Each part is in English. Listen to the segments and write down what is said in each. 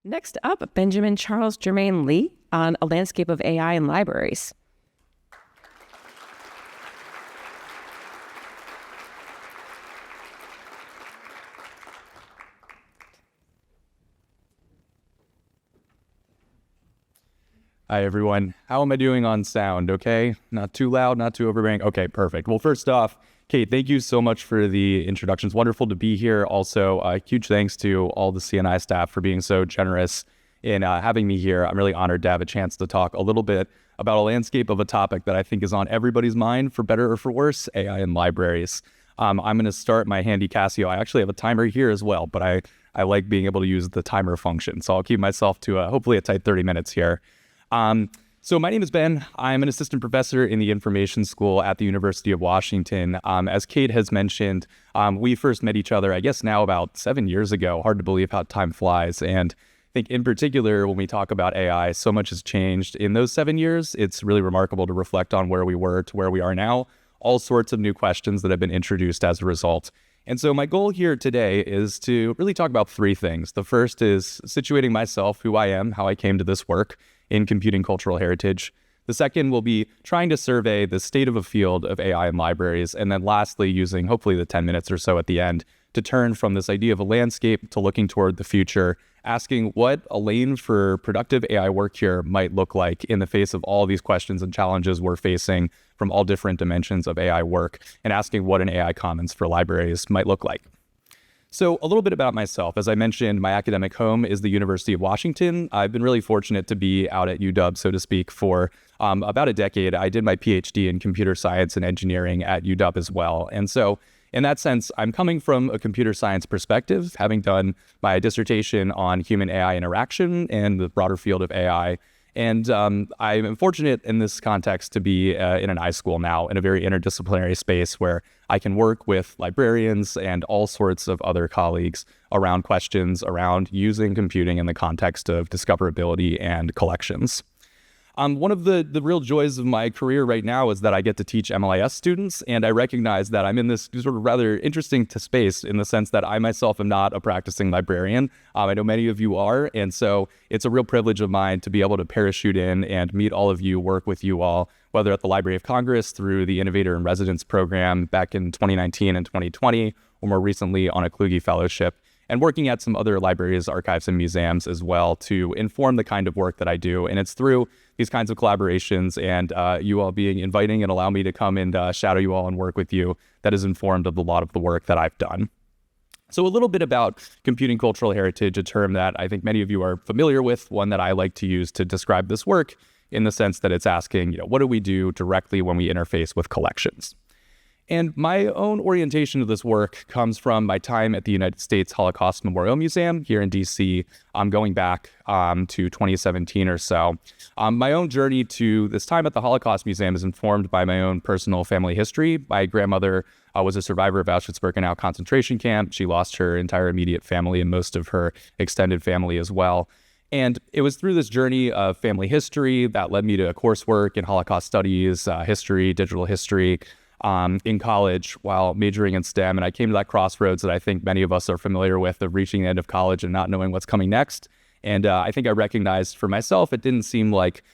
Next up, Benjamin Charles Germain Lee on A Landscape of AI in Libraries. Hi, everyone. How am I doing on sound? Okay? Not too loud, not too overbearing? Okay, perfect. Well, first off, Kate, thank you so much for the introductions. Wonderful to be here. Also, huge thanks to all the CNI staff for being so generous in having me here. I'm really honored to have a chance to talk a little bit about a landscape of a topic that I think is on everybody's mind, for better or for worse, AI in libraries. I'm going to start my handy Casio. I actually have a timer here as well, but I like being able to use the timer function. So I'll keep myself to hopefully a tight 30 minutes here. So my name is Ben. I'm an assistant professor in the information school at the University of Washington. As Kate has mentioned, we first met each other, I guess now about 7 years ago. Hard to believe how time flies. And I think in particular, when we talk about AI, so much has changed in those 7 years. It's really remarkable to reflect on where we were to where we are now. All sorts of new questions that have been introduced as a result. And so my goal here today is to really talk about three things. The first is situating myself, who I am, how I came to this work in computing cultural heritage. The second will be trying to survey the state of a field of AI in libraries. And then lastly, using hopefully the 10 minutes or so at the end to turn from this idea of a landscape to looking toward the future, asking what a lane for productive AI work here might look like in the face of all these questions and challenges we're facing from all different dimensions of AI work, and asking what an AI commons for libraries might look like. So a little bit about myself. As I mentioned, my academic home is the University of Washington. I've been really fortunate to be out at UW, so to speak, for about a decade. I did my PhD in computer science and engineering at UW as well. And so in that sense, I'm coming from a computer science perspective, having done my dissertation on human-AI interaction and the broader field of AI. And I'm fortunate in this context to be in an iSchool now in a very interdisciplinary space where I can work with librarians and all sorts of other colleagues around questions around using computing in the context of discoverability and collections. One of the real joys of my career right now is that I get to teach MLIS students, and I recognize that I'm in this sort of rather interesting space in the sense that I myself am not a practicing librarian. I know many of you are, and so it's a real privilege of mine to be able to parachute in and meet all of you, work with you all, whether at the Library of Congress through the Innovator in Residence program back in 2019 and 2020, or more recently on a Kluge Fellowship, and working at some other libraries, archives, and museums as well to inform the kind of work that I do. And it's through these kinds of collaborations and you all being inviting and allow me to come and shadow you all and work with you that is informed of a lot of the work that I've done. So a little bit about computing cultural heritage, a term that I think many of you are familiar with, one that I like to use to describe this work in the sense that it's asking, what do we do directly when we interface with collections? And my own orientation of this work comes from my time at the United States Holocaust Memorial Museum here in DC. I'm going back to 2017 or so. My own journey to this time at the Holocaust Museum is informed by my own personal family history. My grandmother was a survivor of Auschwitz-Birkenau concentration camp. She lost her entire immediate family and most of her extended family as well. And it was through this journey of family history that led me to coursework in Holocaust studies, history, digital history, in college while majoring in STEM. And I came to that crossroads that I think many of us are familiar with, of reaching the end of college and not knowing what's coming next. And I think I recognized for myself, it didn't seem like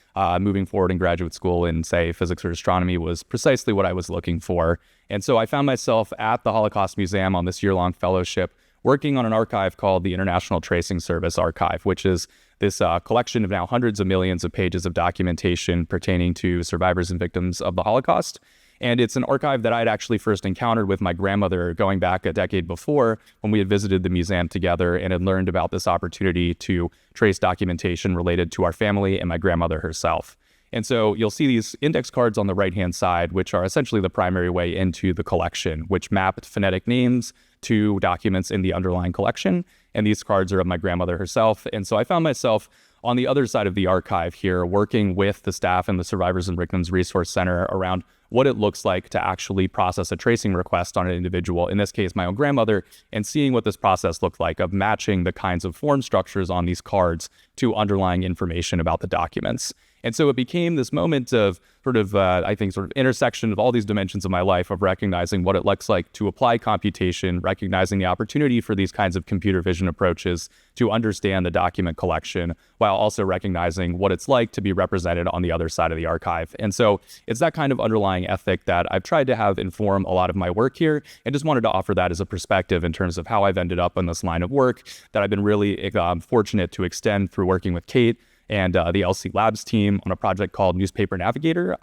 moving forward in graduate school in, say, physics or astronomy was precisely what I was looking for. And so I found myself at the Holocaust Museum on this year-long fellowship working on an archive called the International Tracing Service Archive, which is this collection of now hundreds of millions of pages of documentation pertaining to survivors and victims of the Holocaust. And it's an archive that I'd actually first encountered with my grandmother going back a decade before when we had visited the museum together and had learned about this opportunity to trace documentation related to our family and my grandmother herself. And so you'll see these index cards on the right-hand side, which are essentially the primary way into the collection, which mapped phonetic names to documents in the underlying collection. And these cards are of my grandmother herself. And so I found myself on the other side of the archive here, working with the staff and the Survivors and Victims Resource Center around what it looks like to actually process a tracing request on an individual, in this case, my own grandmother, and seeing what this process looked like of matching the kinds of form structures on these cards to underlying information about the documents. And so it became this moment of sort of, I think, sort of intersection of all these dimensions of my life of recognizing what it looks like to apply computation, recognizing the opportunity for these kinds of computer vision approaches to understand the document collection, while also recognizing what it's like to be represented on the other side of the archive. And so it's that kind of underlying ethic that I've tried to have inform a lot of my work here, and just wanted to offer that as a perspective in terms of how I've ended up in this line of work that I've been really fortunate to extend through working with Kate and the LC Labs team on a project called Newspaper Navigator,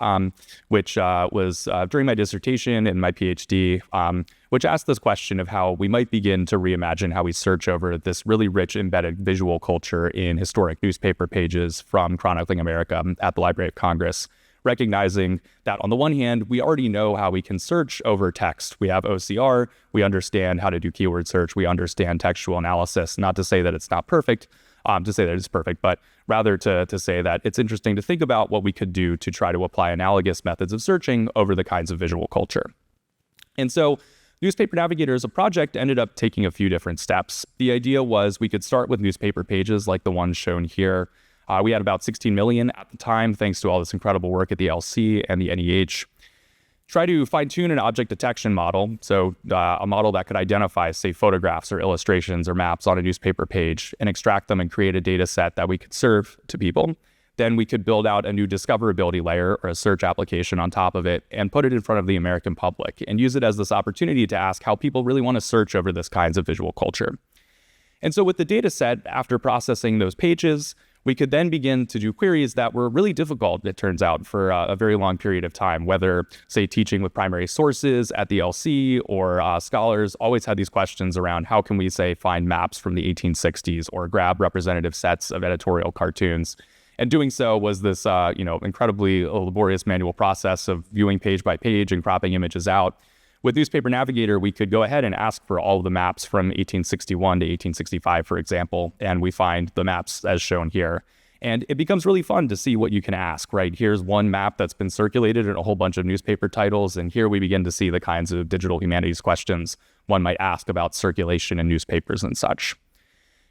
which was during my dissertation and my PhD, which asked this question of how we might begin to reimagine how we search over this really rich embedded visual culture in historic newspaper pages from chronicling America at the Library of Congress, recognizing that on the one hand, we already know how we can search over text. We have OCR, we understand how to do keyword search, we understand textual analysis, not to say that it's not perfect, to say that it's perfect, but rather to say that it's interesting to think about what we could do to try to apply analogous methods of searching over the kinds of visual culture. And so Newspaper Navigator as a project ended up taking a few different steps. The idea was we could start with newspaper pages like the ones shown here. We had about 16 million at the time, thanks to all this incredible work at the LC and the NEH. Try to fine-tune an object detection model, so a model that could identify, say, photographs or illustrations or maps on a newspaper page and extract them and create a data set that we could serve to people. Then we could build out a new discoverability layer or a search application on top of it and put it in front of the American public and use it as this opportunity to ask how people really want to search over this kinds of visual culture. And so with the data set, after processing those pages, we could then begin to do queries that were really difficult, it turns out, for a very long period of time, whether, say, teaching with primary sources at the LC or scholars always had these questions around how can we, say, find maps from the 1860s or grab representative sets of editorial cartoons. And doing so was this, incredibly laborious manual process of viewing page by page and cropping images out. With Newspaper Navigator, we could go ahead and ask for all of the maps from 1861 to 1865, for example, and we find the maps as shown here. And it becomes really fun to see what you can ask, right? Here's one map that's been circulated in a whole bunch of newspaper titles, and here we begin to see the kinds of digital humanities questions one might ask about circulation in newspapers and such.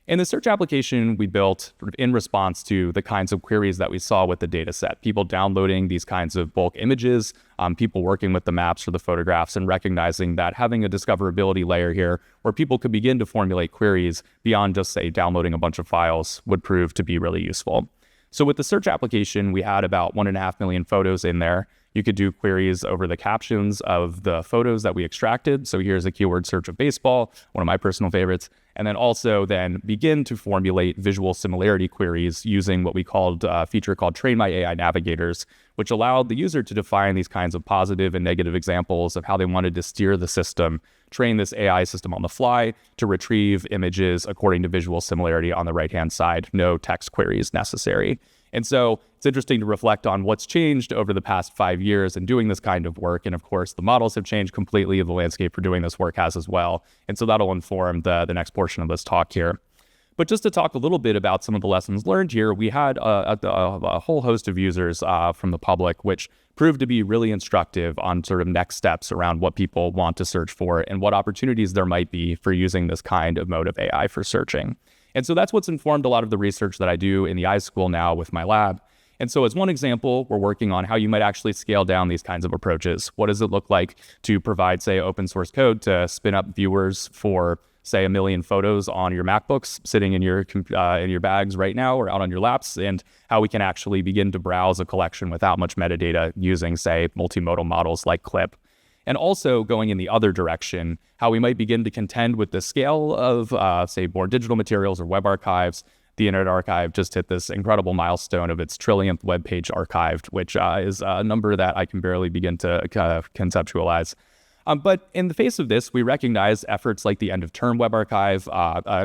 In the search application we built sort of in response to the kinds of queries that we saw with the data set, people downloading these kinds of bulk images, people working with the maps or the photographs and recognizing that having a discoverability layer here where people could begin to formulate queries beyond just, say, downloading a bunch of files would prove to be really useful. So with the search application, we had about 1.5 million photos in there. You could do queries over the captions of the photos that we extracted. So here's a keyword search of baseball, one of my personal favorites. And then also then begin to formulate visual similarity queries using what we called a feature called Train My AI Navigators, which allowed the user to define these kinds of positive and negative examples of how they wanted to steer the system, train this AI system on the fly to retrieve images according to visual similarity on the right-hand side, no text queries necessary. And so it's interesting to reflect on what's changed over the past 5 years in doing this kind of work. And of course, the models have changed completely. The landscape for doing this work has as well. And so that'll inform the next portion of this talk here. But just to talk a little bit about some of the lessons learned here, we had a whole host of users from the public, which proved to be really instructive on sort of next steps around what people want to search for and what opportunities there might be for using this kind of mode of AI for searching. And so that's what's informed a lot of the research that I do in the iSchool now with my lab. And so as one example, we're working on how you might actually scale down these kinds of approaches. What does it look like to provide, say, open source code to spin up viewers for, say, 1 million photos on your MacBooks sitting in your bags right now or out on your laps, and how we can actually begin to browse a collection without much metadata using, say, multimodal models like CLIP. And also going in the other direction, how we might begin to contend with the scale of, say, more digital materials or web archives. The Internet Archive just hit this incredible milestone of its trillionth web page archived, which is a number that I can barely begin to conceptualize. But in the face of this, we recognize efforts like the End of Term Web Archive,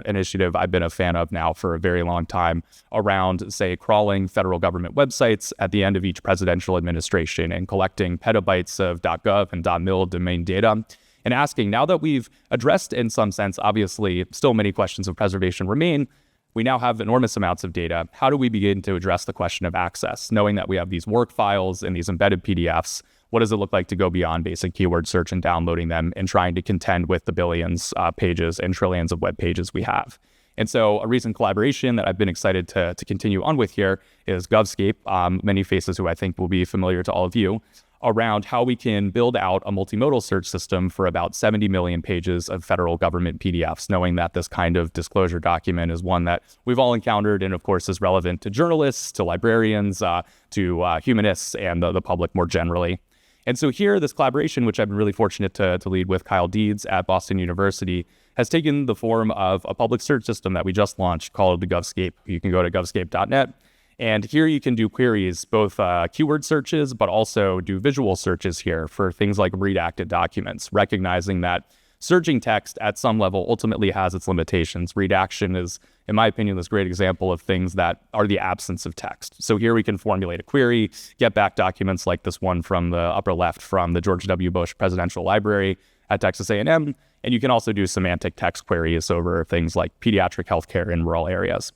initiative I've been a fan of now for a very long time, around, say, crawling federal government websites at the end of each presidential administration and collecting petabytes of .gov and .mil domain data, and asking, now that we've addressed, in some sense, obviously, still many questions of preservation remain, we now have enormous amounts of data. How do we begin to address the question of access, knowing that we have these work files and these embedded PDFs? What does it look like to go beyond basic keyword search and downloading them and trying to contend with the billions pages and trillions of web pages we have? And so a recent collaboration that I've been excited to continue on with here is Govcape, many faces who I think will be familiar to all of you, around how we can build out a multimodal search system for about 70 million pages of federal government PDFs, knowing that this kind of disclosure document is one that we've all encountered and, of course, is relevant to journalists, to librarians, to humanists, and the public more generally. And so here, this collaboration, which I've been really fortunate to lead with Kyle Deeds at Boston University, has taken the form of a public search system that we just launched called the Govcape. You can go to govcape.net. And here you can do queries, both keyword searches, but also do visual searches here for things like redacted documents, recognizing that searching text at some level ultimately has its limitations. Redaction is, in my opinion, this great example of things that are the absence of text. So here we can formulate a query, get back documents like this one from the upper left from the George W. Bush Presidential Library at Texas A&M. And you can also do semantic text queries over things like pediatric healthcare in rural areas.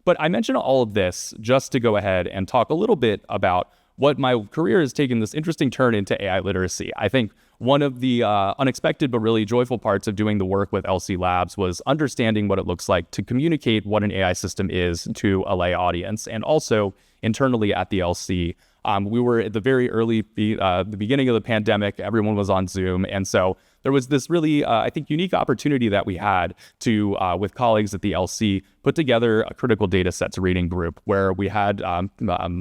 But I mention all of this just to go ahead and talk a little bit about what my career has taken this interesting turn into AI literacy. I think one of the unexpected but really joyful parts of doing the work with LC Labs was understanding what it looks like to communicate what an AI system is to a lay audience, and also internally at the LC. We were at the very early, the beginning of the pandemic. Everyone was on Zoom. And so there was this really, I think, unique opportunity that we had to, with colleagues at the LC, put together a critical data sets reading group where we had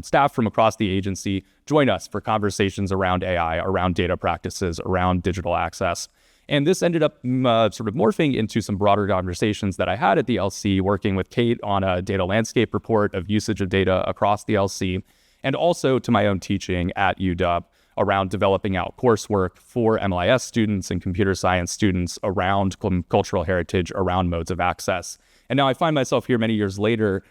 staff from across the agency join us for conversations around AI, around data practices, around digital access. And this ended up sort of morphing into some broader conversations that I had at the LC, working with Kate on a data landscape report of usage of data across the LC, and also to my own teaching at UW around developing out coursework for MLIS students and computer science students around cultural heritage, around modes of access. And now I find myself here many years later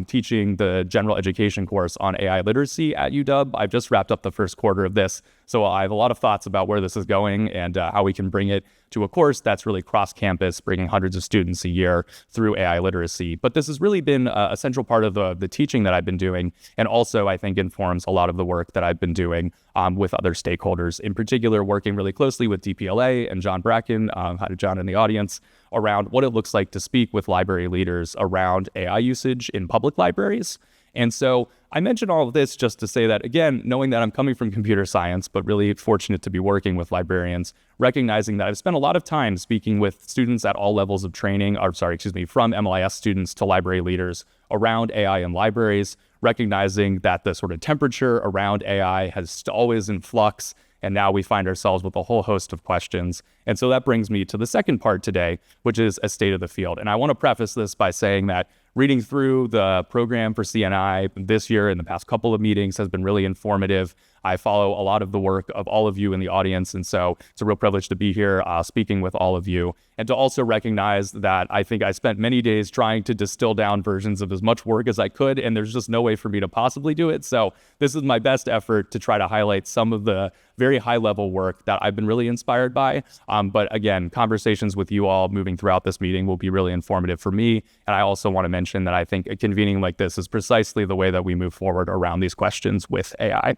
teaching the general education course on AI literacy at UW. I've just wrapped up the first quarter of this, so I have a lot of thoughts about where this is going and how we can bring it to a course that's really cross-campus, bringing hundreds of students a year through AI literacy. But this has really been a central part of the teaching that I've been doing, and also I think informs a lot of the work that I've been doing with other stakeholders, in particular working really closely with DPLA and John Bracken, hi to John in the audience, around what it looks like to speak with library leaders around AI usage in public libraries. And so I mention all of this just to say that, again, knowing that I'm coming from computer science, but really fortunate to be working with librarians, recognizing that I've spent a lot of time speaking with students at all levels of training, from MLIS students to library leaders around AI in libraries, recognizing that the sort of temperature around AI has always in flux. And now we find ourselves with a whole host of questions. And so that brings me to the second part today, which is a state of the field. And I want to preface this by saying that reading through the program for CNI this year and the past couple of meetings has been really informative. I follow a lot of the work of all of you in the audience, and so it's a real privilege to be here speaking with all of you, and to also recognize that I think I spent many days trying to distill down versions of as much work as I could, and there's just no way for me to possibly do it. So this is my best effort to try to highlight some of the very high-level work that I've been really inspired by. But again, conversations with you all moving throughout this meeting will be really informative for me, and I also want to mention that I think a convening like this is precisely the way that we move forward around these questions with AI.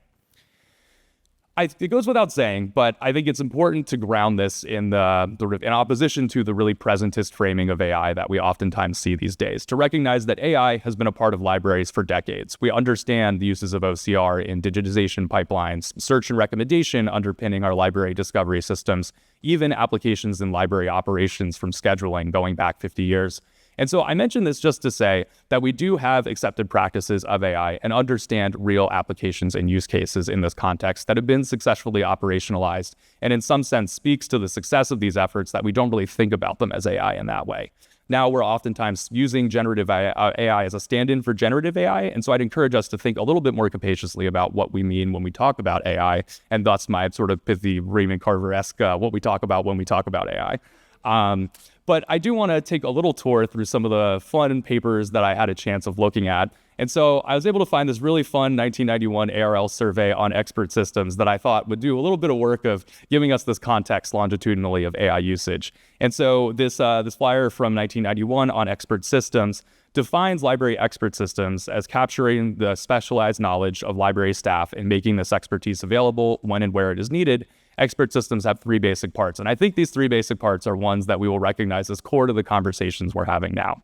It goes without saying, but I think it's important to ground this in opposition to the really presentist framing of AI that we oftentimes see these days, to recognize that AI has been a part of libraries for decades. We understand the uses of OCR in digitization pipelines, search and recommendation underpinning our library discovery systems, even applications in library operations from scheduling going back 50 years. And so I mention this just to say that we do have accepted practices of AI and understand real applications and use cases in this context that have been successfully operationalized, and in some sense speaks to the success of these efforts that we don't really think about them as AI in that way. Now we're oftentimes using generative AI as a stand-in for generative AI, and so I'd encourage us to think a little bit more capaciously about what we mean when we talk about AI, and thus my sort of pithy Raymond Carver-esque what we talk about when we talk about AI. But I do want to take a little tour through some of the fun papers that I had a chance of looking at. And so I was able to find this really fun 1991 ARL survey on expert systems that I thought would do a little bit of work of giving us this context longitudinally of AI usage. And so this flyer from 1991 on expert systems defines library expert systems as capturing the specialized knowledge of library staff and making this expertise available when and where it is needed. Expert systems have three basic parts, and I think these three basic parts are ones that we will recognize as core to the conversations we're having now.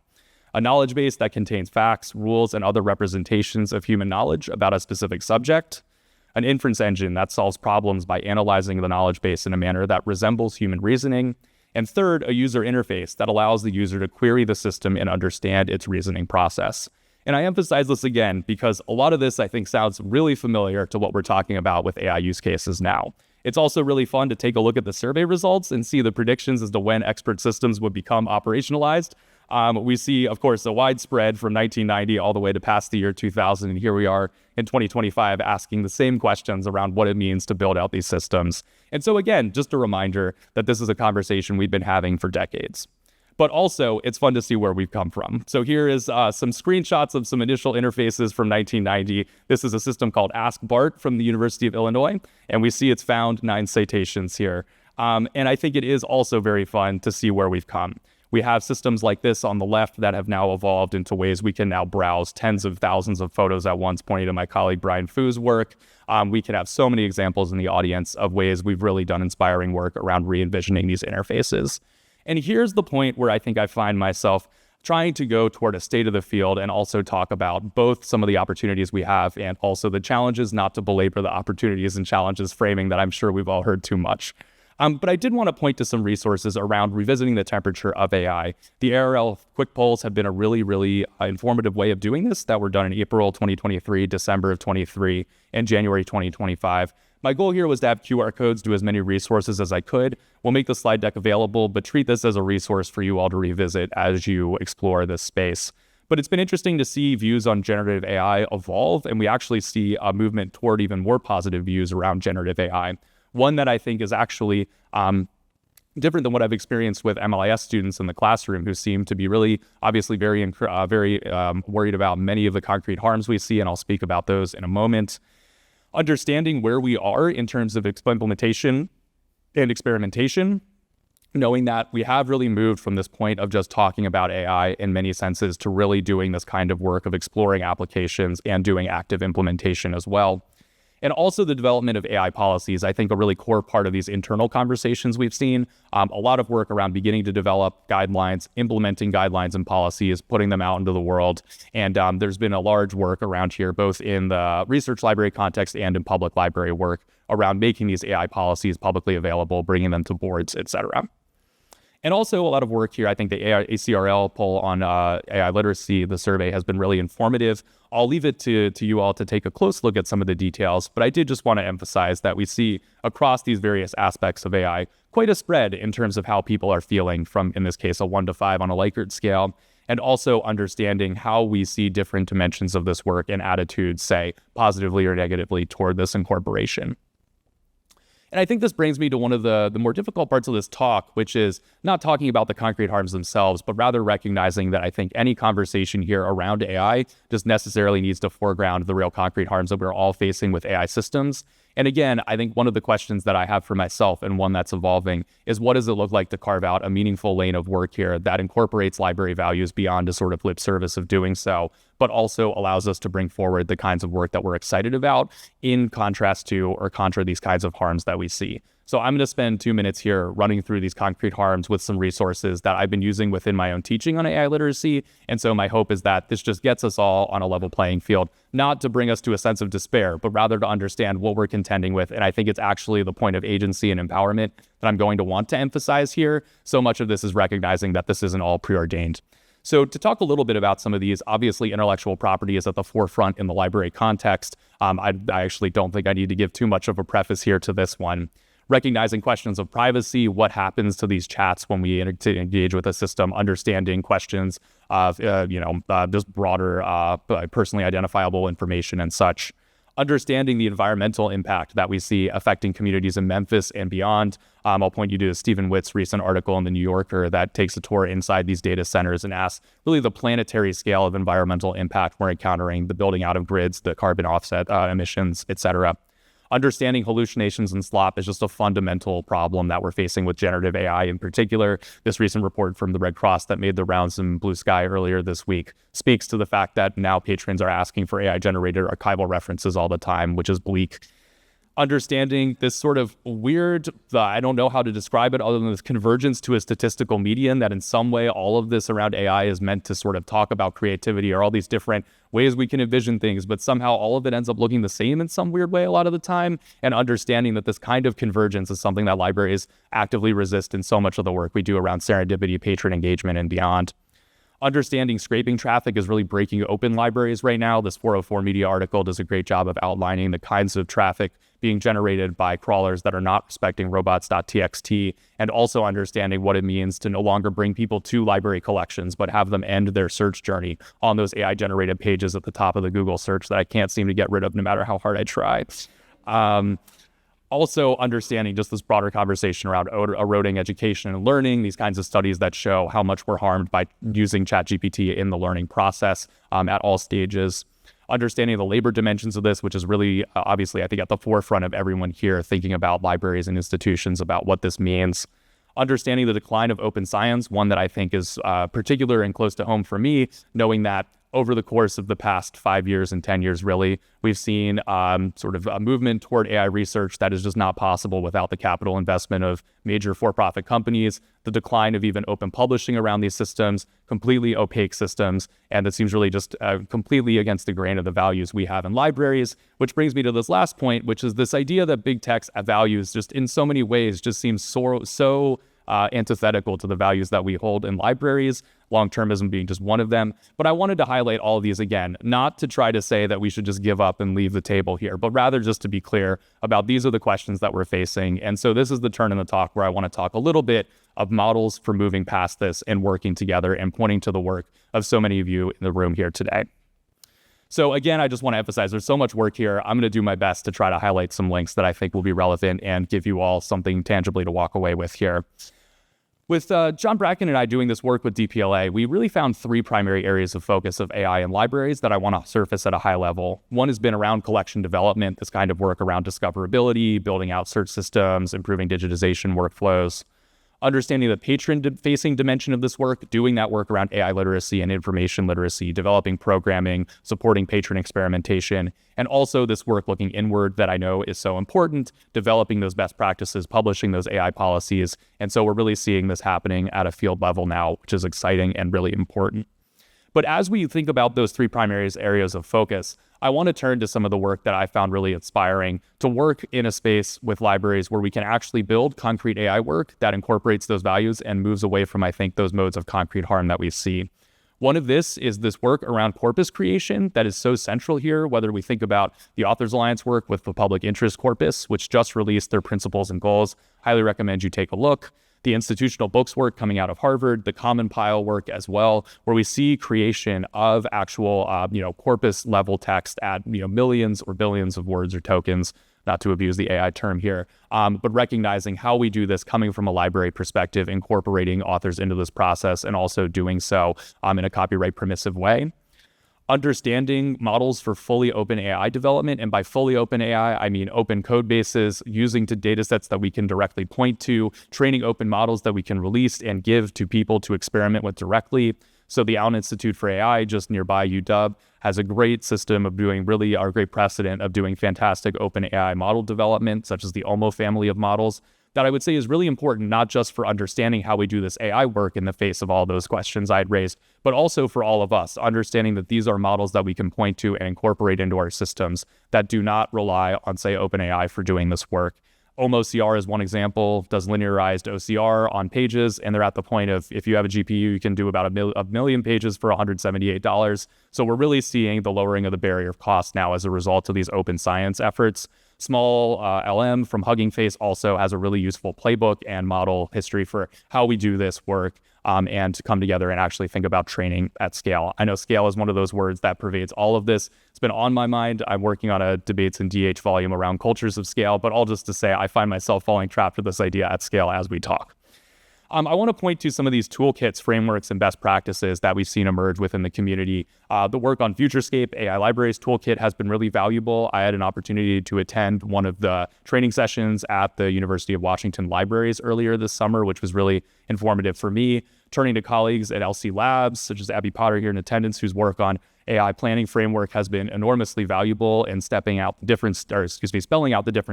A knowledge base that contains facts, rules, and other representations of human knowledge about a specific subject. An inference engine that solves problems by analyzing the knowledge base in a manner that resembles human reasoning. And third, a user interface that allows the user to query the system and understand its reasoning process. And I emphasize this again because a lot of this, I think, sounds really familiar to what we're talking about with AI use cases now. It's also really fun to take a look at the survey results and see the predictions as to when expert systems would become operationalized. We see, of course, a widespread from 1990 all the way to past the year 2000. And here we are in 2025 asking the same questions around what it means to build out these systems. And so again, just a reminder that this is a conversation we've been having for decades. But also, it's fun to see where we've come from. So here is some screenshots of some initial interfaces from 1990. This is a system called Ask Bart from the University of Illinois. And we see it's found 9 citations here. And I think it is also very fun to see where we've come. We have systems like this on the left that have now evolved into ways we can now browse tens of thousands of photos at once, pointing to my colleague Brian Fu's work. We can have so many examples in the audience of ways we've really done inspiring work around re-envisioning these interfaces. And here's the point where I think I find myself trying to go toward a state of the field and also talk about both some of the opportunities we have and also the challenges, not to belabor the opportunities and challenges framing that I'm sure we've all heard too much. But I did want to point to some resources around revisiting the temperature of AI. The ARL quick polls have been a really informative way of doing this that were done in April 2023, December of 23, and January 2025. My goal here was to have QR codes to as many resources as I could. We'll make the slide deck available, but treat this as a resource for you all to revisit as you explore this space. But it's been interesting to see views on generative AI evolve, and we actually see a movement toward even more positive views around generative AI. One that I think is actually different than what I've experienced with MLIS students in the classroom who seem to be really, obviously very worried about many of the concrete harms we see, and I'll speak about those in a moment. Understanding where we are in terms of implementation and experimentation, knowing that we have really moved from this point of just talking about AI in many senses to really doing this kind of work of exploring applications and doing active implementation as well. And also the development of AI policies, I think a really core part of these internal conversations we've seen. A lot of work around beginning to develop guidelines, implementing guidelines and policies, putting them out into the world. And there's been a large work around here, both in the research library context and in public library work around making these AI policies publicly available, bringing them to boards, et cetera. And also a lot of work here. I think the ACRL poll on AI literacy, the survey, has been really informative. I'll leave it to you all to take a close look at some of the details, but I did just want to emphasize that we see across these various aspects of AI quite a spread in terms of how people are feeling from, in this case, a 1 to 5 on a Likert scale, and also understanding how we see different dimensions of this work and attitudes, say, positively or negatively toward this incorporation. And I think this brings me to one of the more difficult parts of this talk, which is not talking about the concrete harms themselves, but rather recognizing that I think any conversation here around AI just necessarily needs to foreground the real concrete harms that we're all facing with AI systems. And again, I think one of the questions that I have for myself, and one that's evolving, is what does it look like to carve out a meaningful lane of work here that incorporates library values beyond a sort of lip service of doing so, but also allows us to bring forward the kinds of work that we're excited about in contrast to or contra these kinds of harms that we see. So I'm going to spend 2 minutes here running through these concrete harms with some resources that I've been using within my own teaching on AI literacy. And so my hope is that this just gets us all on a level playing field, not to bring us to a sense of despair, but rather to understand what we're contending with. And I think it's actually the point of agency and empowerment that I'm going to want to emphasize here. So much of this is recognizing that this isn't all preordained. So to talk a little bit about some of these, obviously intellectual property is at the forefront in the library context. I actually don't think I need to give too much of a preface here to this one. Recognizing questions of privacy, what happens to these chats when we engage with a system, understanding questions of, just broader personally identifiable information and such. Understanding the environmental impact that we see affecting communities in Memphis and beyond. I'll point you to Stephen Witt's recent article in The New Yorker that takes a tour inside these data centers and asks really the planetary scale of environmental impact we're encountering, the building out of grids, the carbon offset emissions, et cetera. Understanding hallucinations and slop is just a fundamental problem that we're facing with generative AI in particular. This recent report from the Red Cross that made the rounds in Blue Sky earlier this week speaks to the fact that now patrons are asking for AI-generated archival references all the time, which is bleak. Understanding this sort of weird, I don't know how to describe it other than this convergence to a statistical median, that in some way all of this around AI is meant to sort of talk about creativity or all these different ways we can envision things, but somehow all of it ends up looking the same in some weird way a lot of the time, and understanding that this kind of convergence is something that libraries actively resist in so much of the work we do around serendipity, patron engagement, and beyond. Understanding scraping traffic is really breaking open libraries right now. This 404 Media article does a great job of outlining the kinds of traffic being generated by crawlers that are not respecting robots.txt, and also understanding what it means to no longer bring people to library collections, but have them end their search journey on those AI-generated pages at the top of the Google search that I can't seem to get rid of no matter how hard I try. Also understanding just this broader conversation around eroding education and learning, these kinds of studies that show how much we're harmed by using ChatGPT in the learning process at all stages. Understanding the labor dimensions of this, which is really obviously, I think, at the forefront of everyone here thinking about libraries and institutions about what this means. Understanding the decline of open science, one that I think is particular and close to home for me, knowing that over the course of the past 5 years and 10 years, really, we've seen sort of a movement toward AI research that is just not possible without the capital investment of major for-profit companies, the decline of even open publishing around these systems, completely opaque systems, and it seems really just completely against the grain of the values we have in libraries, which brings me to this last point, which is this idea that big tech's values just in so many ways just seems so antithetical to the values that we hold in libraries, long-termism being just one of them. But I wanted to highlight all of these again, not to try to say that we should just give up and leave the table here, but rather just to be clear about these are the questions that we're facing. And so this is the turn in the talk where I want to talk a little bit of models for moving past this and working together and pointing to the work of so many of you in the room here today. So again, I just want to emphasize there's so much work here. I'm going to do my best to try to highlight some links that I think will be relevant and give you all something tangibly to walk away with here. With John Bracken and I doing this work with DPLA, we really found three primary areas of focus of AI in libraries that I want to surface at a high level. One has been around collection development, this kind of work around discoverability, building out search systems, improving digitization workflows. Understanding the patron-facing dimension of this work, doing that work around AI literacy and information literacy, developing programming, supporting patron experimentation, and also this work looking inward that I know is so important, developing those best practices, publishing those AI policies. And so we're really seeing this happening at a field level now, which is exciting and really important. But as we think about those three primary areas of focus, I want to turn to some of the work that I found really inspiring to work in a space with libraries where we can actually build concrete AI work that incorporates those values and moves away from, I think, those modes of concrete harm that we see. One of this is this work around corpus creation that is so central here, whether we think about the Authors Alliance work with the Public Interest Corpus, which just released their principles and goals. Highly recommend you take a look. The institutional books work coming out of Harvard, the Common Pile work as well, where we see creation of actual, corpus level text at, millions or billions of words or tokens, not to abuse the AI term here, but recognizing how we do this coming from a library perspective, incorporating authors into this process, and also doing so in a copyright permissive way. Understanding models for fully open AI development. And by fully open AI, I mean open code bases, using to data sets that we can directly point to, training open models that we can release and give to people to experiment with directly. So the Allen Institute for AI, just nearby UW, has a great system of doing a great precedent of doing fantastic open AI model development, such as the OMO family of models, that I would say is really important, not just for understanding how we do this AI work in the face of all those questions I had raised, but also for all of us, understanding that these are models that we can point to and incorporate into our systems that do not rely on, say, OpenAI for doing this work. OMOCR is one example, does linearized OCR on pages, and they're at the point of, if you have a GPU, you can do about a million pages for $178. So we're really seeing the lowering of the barrier of cost now as a result of these open science efforts. Small LM from Hugging Face also has a really useful playbook and model history for how we do this work and to come together and actually think about training at scale. I know scale is one of those words that pervades all of this. It's been on my mind. I'm working on a debates in DH volume around cultures of scale, but all just to say I find myself falling trapped with this idea at scale as we talk. I want to point to some of these toolkits, frameworks, and best practices that we've seen emerge within the community. The work on FutureScape AI Libraries Toolkit has been really valuable. I had an opportunity to attend one of the training sessions at the University of Washington Libraries earlier this summer, which was really informative for me. Turning to colleagues at LC Labs, such as Abby Potter here in attendance, whose work on AI planning framework has been enormously valuable in spelling out the different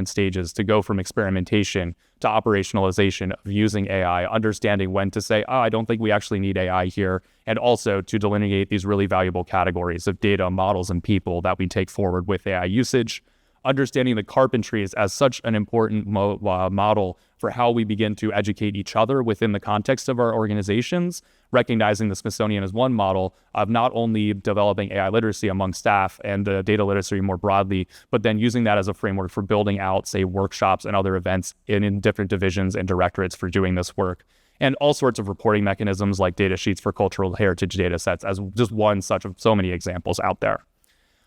stages to go from experimentation to operationalization of using AI, understanding when to say, I don't think we actually need AI here, and also to delineate these really valuable categories of data, models, and people that we take forward with AI usage. Understanding the carpentry is as such an important model for how we begin to educate each other within the context of our organizations, recognizing the Smithsonian as one model of not only developing AI literacy among staff and data literacy more broadly, but then using that as a framework for building out, say, workshops and other events in different divisions and directorates for doing this work. And all sorts of reporting mechanisms like data sheets for cultural heritage data sets as just one such of so many examples out there.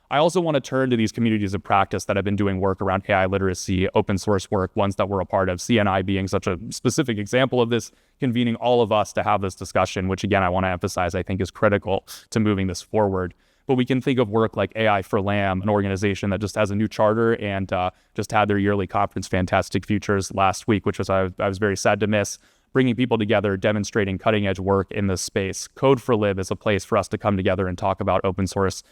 I also want to turn to these communities of practice that have been doing work around AI literacy, open source work, ones that we're a part of, CNI being such a specific example of this, convening all of us to have this discussion, which again, I want to emphasize, I think is critical to moving this forward. But we can think of work like AI for LAM, an organization that just has a new charter and just had their yearly conference, Fantastic Futures, last week, which I was very sad to miss, bringing people together, demonstrating cutting-edge work in this space. Code for Lib is a place for us to come together and talk about open source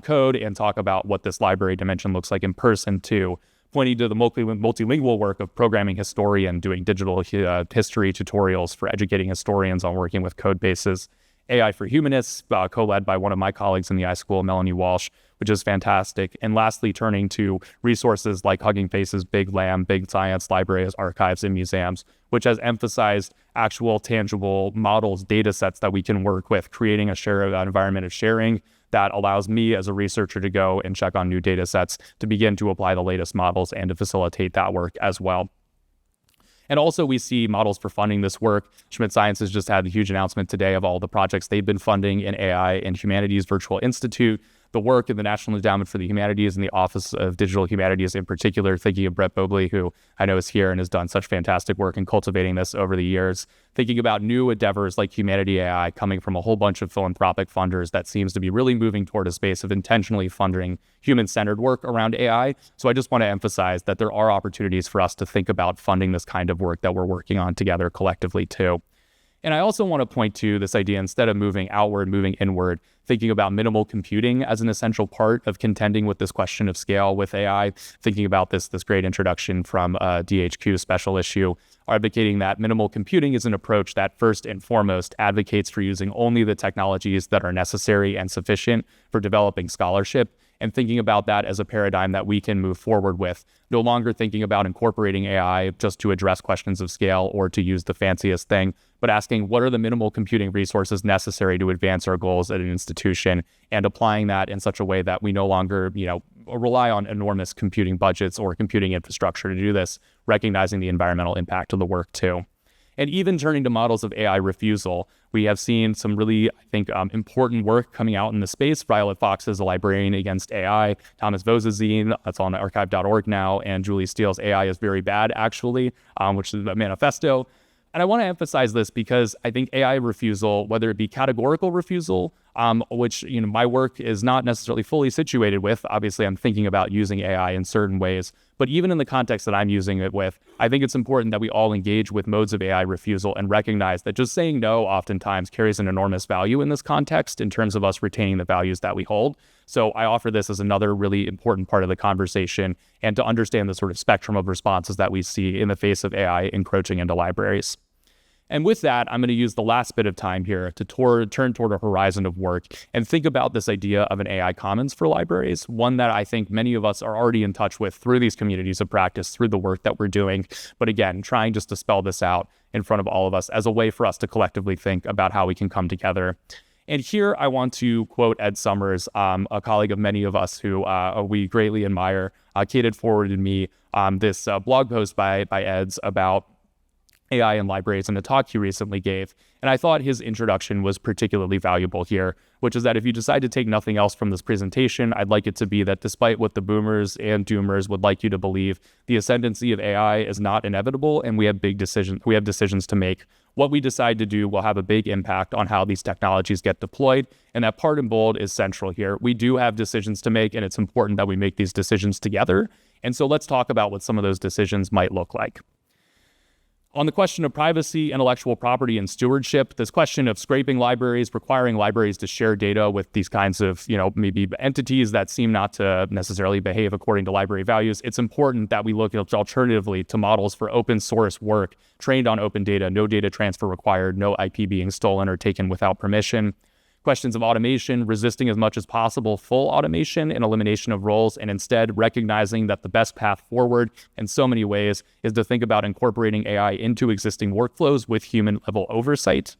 code and talk about what this library dimension looks like in person too, pointing to the multilingual work of Programming Historian, doing digital history tutorials for educating historians on working with code bases. AI for Humanists, co-led by one of my colleagues in the iSchool, Melanie Walsh, which is fantastic. And lastly, turning to resources like Hugging Face's Big LAM, Big Science, libraries, archives, and museums, which has emphasized actual tangible models, data sets that we can work with, creating an environment of sharing that allows me as a researcher to go and check on new data sets to begin to apply the latest models and to facilitate that work as well. And also we see models for funding this work. Schmidt Science has just had a huge announcement today of all the projects they've been funding in AI and Humanities Virtual Institute, the work in the National Endowment for the Humanities and the Office of Digital Humanities in particular, thinking of Brett Bobley, who I know is here and has done such fantastic work in cultivating this over the years, thinking about new endeavors like Humanity AI coming from a whole bunch of philanthropic funders that seems to be really moving toward a space of intentionally funding human-centered work around AI. So I just want to emphasize that there are opportunities for us to think about funding this kind of work that we're working on together collectively too. And I also want to point to this idea, instead of moving outward, moving inward, thinking about minimal computing as an essential part of contending with this question of scale with AI, thinking about this great introduction from DHQ special issue, advocating that minimal computing is an approach that first and foremost advocates for using only the technologies that are necessary and sufficient for developing scholarship, and thinking about that as a paradigm that we can move forward with, no longer thinking about incorporating AI just to address questions of scale or to use the fanciest thing, but asking what are the minimal computing resources necessary to advance our goals at an institution, and applying that in such a way that we no longer, rely on enormous computing budgets or computing infrastructure to do this, recognizing the environmental impact of the work too. And even turning to models of AI refusal, we have seen some really, I think, important work coming out in the space. Violet Fox is a librarian against AI. Thomas Vosa's zine, that's on archive.org now, and Julie Steele's AI is Very Bad, actually, which is a manifesto. And I want to emphasize this because I think AI refusal, whether it be categorical refusal, which my work is not necessarily fully situated with. Obviously, I'm thinking about using AI in certain ways, but even in the context that I'm using it with, I think it's important that we all engage with modes of AI refusal and recognize that just saying no oftentimes carries an enormous value in this context in terms of us retaining the values that we hold. So I offer this as another really important part of the conversation and to understand the sort of spectrum of responses that we see in the face of AI encroaching into libraries. And with that, I'm going to use the last bit of time here to turn toward a horizon of work and think about this idea of an AI commons for libraries, one that I think many of us are already in touch with through these communities of practice, through the work that we're doing. But again, trying just to spell this out in front of all of us as a way for us to collectively think about how we can come together. And here I want to quote Ed Summers, a colleague of many of us who we greatly admire. Kate had forwarded me this blog post by Ed's about AI in libraries and a talk he recently gave. And I thought his introduction was particularly valuable here, which is that if you decide to take nothing else from this presentation, I'd like it to be that despite what the boomers and doomers would like you to believe, the ascendancy of AI is not inevitable, and we have decisions to make. What we decide to do will have a big impact on how these technologies get deployed, and that part in bold is central here. We do have decisions to make, and it's important that we make these decisions together. And so let's talk about what some of those decisions might look like. On the question of privacy, intellectual property, and stewardship, this question of scraping libraries, requiring libraries to share data with these kinds of, maybe entities that seem not to necessarily behave according to library values, it's important that we look at alternatively to models for open source work trained on open data, no data transfer required, no IP being stolen or taken without permission. Questions of automation, resisting as much as possible full automation and elimination of roles, and instead recognizing that the best path forward in so many ways is to think about incorporating AI into existing workflows with human level oversight.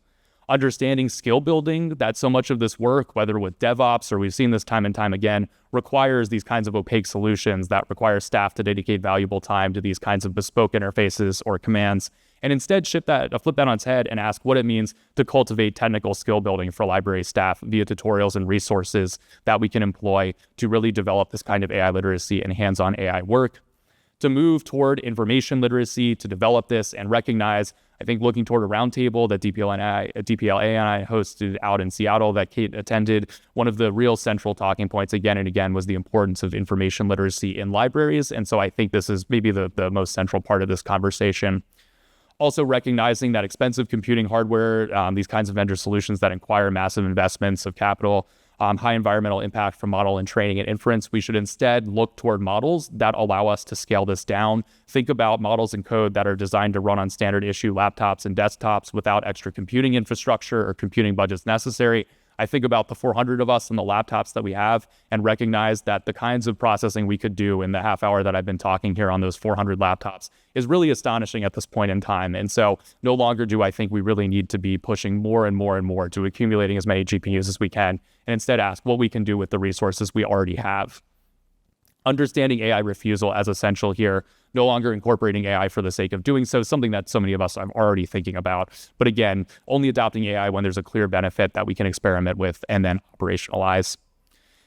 Understanding skill building, that so much of this work, whether with DevOps or we've seen this time and time again, requires these kinds of opaque solutions that require staff to dedicate valuable time to these kinds of bespoke interfaces or commands, and instead flip that on its head and ask what it means to cultivate technical skill building for library staff via tutorials and resources that we can employ to really develop this kind of AI literacy and hands-on AI work. To move toward information literacy, to develop this and recognize, I think looking toward a roundtable that DPLA and I hosted out in Seattle that Kate attended, one of the real central talking points again and again was the importance of information literacy in libraries. And so I think this is maybe the most central part of this conversation. Also recognizing that expensive computing hardware, these kinds of vendor solutions that require massive investments of capital, high environmental impact from model and training and inference, we should instead look toward models that allow us to scale this down. Think about models and code that are designed to run on standard issue laptops and desktops without extra computing infrastructure or computing budgets necessary. I think about the 400 of us and the laptops that we have and recognize that the kinds of processing we could do in the half hour that I've been talking here on those 400 laptops is really astonishing at this point in time. And so no longer do I think we really need to be pushing more and more and more to accumulating as many GPUs as we can, and instead ask what we can do with the resources we already have. Understanding AI refusal as essential here, no longer incorporating AI for the sake of doing so, something that so many of us are already thinking about. But again, only adopting AI when there's a clear benefit that we can experiment with and then operationalize.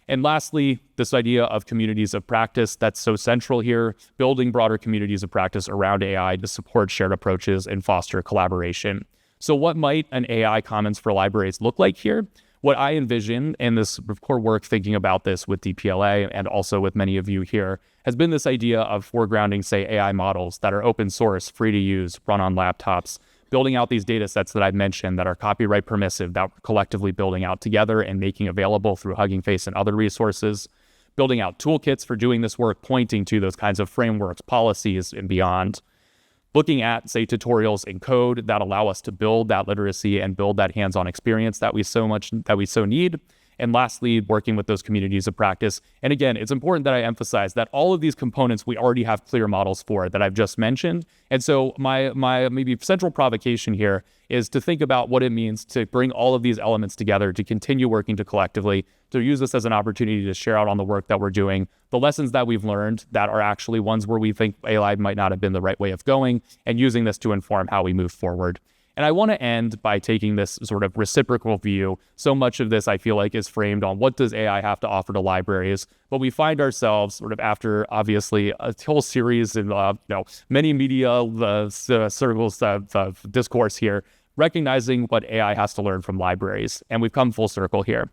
And lastly, this idea of communities of practice that's so central here, building broader communities of practice around AI to support shared approaches and foster collaboration. So what might an AI Commons for libraries look like here? What I envision in this core work thinking about this with DPLA and also with many of you here has been this idea of foregrounding, say, AI models that are open source, free to use, run on laptops, building out these data sets that I've mentioned that are copyright permissive, that we're collectively building out together and making available through Hugging Face and other resources, building out toolkits for doing this work, pointing to those kinds of frameworks, policies, and beyond. Looking at, say, tutorials and code that allow us to build that literacy and build that hands-on experience that we so need. And lastly, working with those communities of practice. And again, it's important that I emphasize that all of these components we already have clear models for that I've just mentioned. And so my maybe central provocation here is to think about what it means to bring all of these elements together, to continue working to collectively, to use this as an opportunity to share out on the work that we're doing, the lessons that we've learned that are actually ones where we think AI might not have been the right way of going, and using this to inform how we move forward. And I want to end by taking this sort of reciprocal view. So much of this, I feel like, is framed on what does AI have to offer to libraries, but we find ourselves sort of after, obviously, a whole series in many media circles of discourse here, recognizing what AI has to learn from libraries. And we've come full circle here.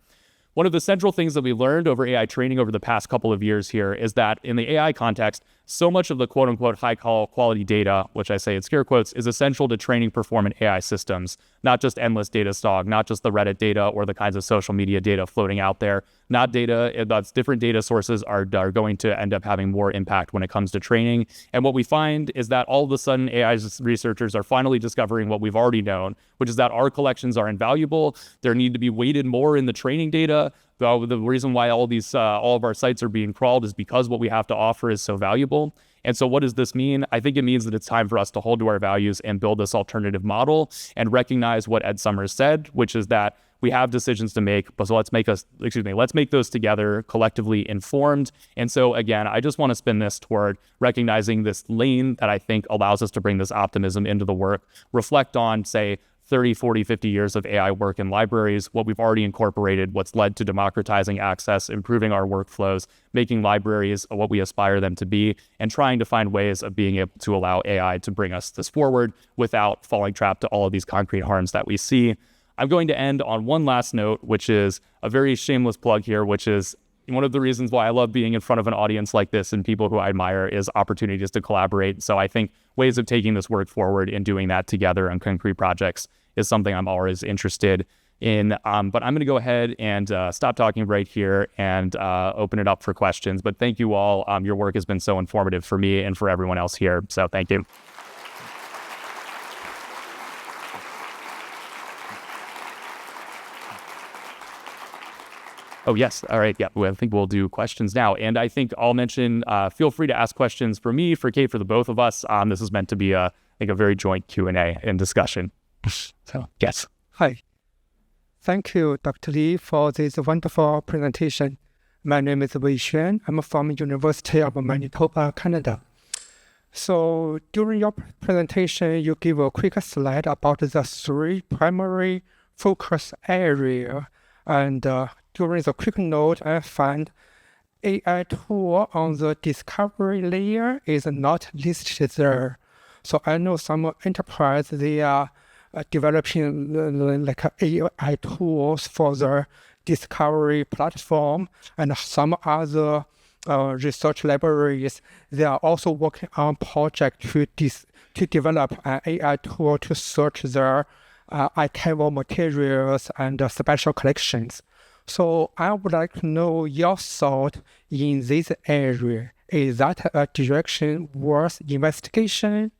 One of the central things that we learned over AI training over the past couple of years here is that in the AI context, so much of the quote-unquote high-quality data, which I say in scare quotes, is essential to training performant AI systems, not just endless data stock, not just the Reddit data or the kinds of social media data floating out there, not data, that's different data sources are going to end up having more impact when it comes to training. And what we find is that all of a sudden AI researchers are finally discovering what we've already known, which is that our collections are invaluable. There need to be weighted more in the training data. The reason why all of our sites are being crawled is because what we have to offer is so valuable. And so what does this mean? I think it means that it's time for us to hold to our values and build this alternative model and recognize what Ed Summers said, which is that we have decisions to make, but so let's make those together collectively informed. And so again, I just want to spin this toward recognizing this lane that I think allows us to bring this optimism into the work, reflect on, say, 30, 40, 50 years of AI work in libraries, what we've already incorporated, what's led to democratizing access, improving our workflows, making libraries what we aspire them to be, and trying to find ways of being able to allow AI to bring us this forward without falling trapped to all of these concrete harms that we see. I'm going to end on one last note, which is a very shameless plug here, which is one of the reasons why I love being in front of an audience like this and people who I admire is opportunities to collaborate. So I think ways of taking this work forward and doing that together on concrete projects is something I'm always interested in. But I'm going to go ahead and stop talking right here and open it up for questions. But thank you all. Your work has been so informative for me and for everyone else here. So thank you. Oh, yes. All right. Yeah. Well, I think we'll do questions now. And I think I'll mention, feel free to ask questions for me, for Kate, for the both of us. This is meant to be a very joint Q&A and discussion. So, yes. Hi. Thank you, Dr. Lee, for this wonderful presentation. My name is Wei Xuan. I'm from University of Manitoba, Canada. So during your presentation, you give a quick slide about the 3 primary focus area. And during the quick note, I find AI tool on the discovery layer is not listed there. So I know some enterprise, they are developing like AI tools for the discovery platform, and some other research libraries, they are also working on project to develop an AI tool to search their archival materials and special collections. So I would like to know your thought in this area. Is that a direction worth investigation,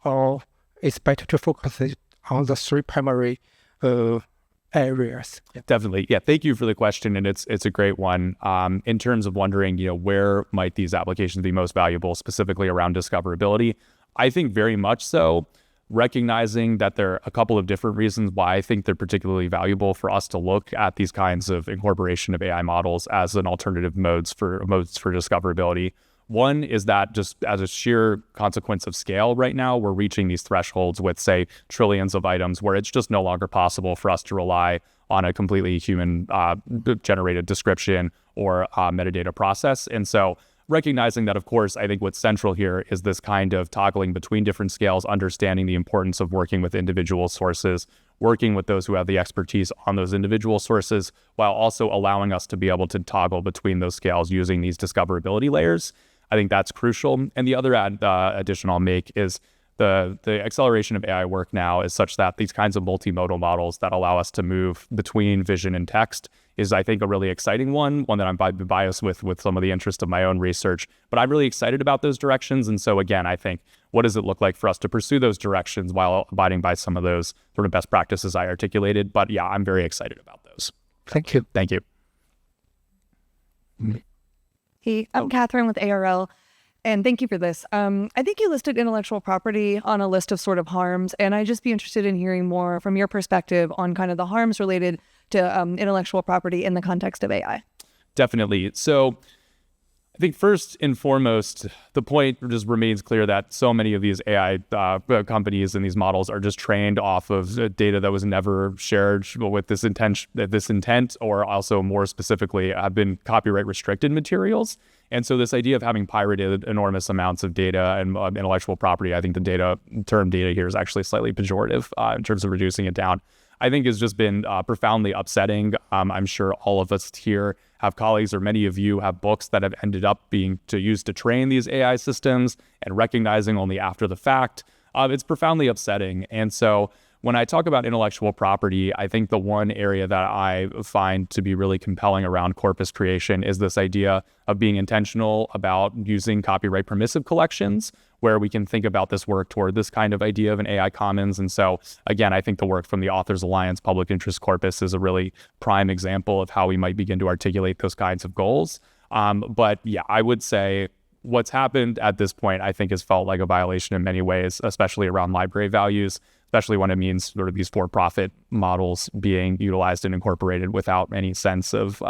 or it's better to focus on the 3 primary areas? Definitely. Yeah. Thank you for the question. And it's a great one. In terms of wondering, where might these applications be most valuable, specifically around discoverability? I think very much so. Recognizing that there are a couple of different reasons why I think they're particularly valuable for us to look at these kinds of incorporation of AI models as an alternative modes for discoverability. One is that just as a sheer consequence of scale right now, we're reaching these thresholds with, say, trillions of items where it's just no longer possible for us to rely on a completely human generated description or metadata process. And so recognizing that, of course, I think what's central here is this kind of toggling between different scales, understanding the importance of working with individual sources, working with those who have the expertise on those individual sources, while also allowing us to be able to toggle between those scales using these discoverability layers. I think that's crucial. And the other addition I'll make is the acceleration of AI work now is such that these kinds of multimodal models that allow us to move between vision and text is, I think, a really exciting one that I'm biased with some of the interest of my own research. But I'm really excited about those directions. And so, again, I think, what does it look like for us to pursue those directions while abiding by some of those sort of best practices I articulated? But yeah, I'm very excited about those. Thank you. Thank you. Hey, I'm Catherine with ARL. And thank you for this. I think you listed intellectual property on a list of sort of harms, and I'd just be interested in hearing more from your perspective on kind of the harms related to intellectual property in the context of AI. Definitely. So I think first and foremost, the point just remains clear that so many of these AI companies and these models are just trained off of data that was never shared with this intent, or also more specifically have been copyright restricted materials. And so this idea of having pirated enormous amounts of data and intellectual property, I think the term data here is actually slightly pejorative in terms of reducing it down, I think has just been profoundly upsetting. I'm sure all of us here have colleagues, or many of you have books that have ended up being used to train these AI systems, and recognizing only after the fact. It's profoundly upsetting. And so when I talk about intellectual property, I think the one area that I find to be really compelling around corpus creation is this idea of being intentional about using copyright permissive collections, where we can think about this work toward this kind of idea of an AI commons. And so, again, I think the work from the Authors Alliance Public Interest Corpus is a really prime example of how we might begin to articulate those kinds of goals. But yeah, I would say what's happened at this point, I think, has felt like a violation in many ways, especially around library values, especially when it means sort of these for-profit models being utilized and incorporated without any sense of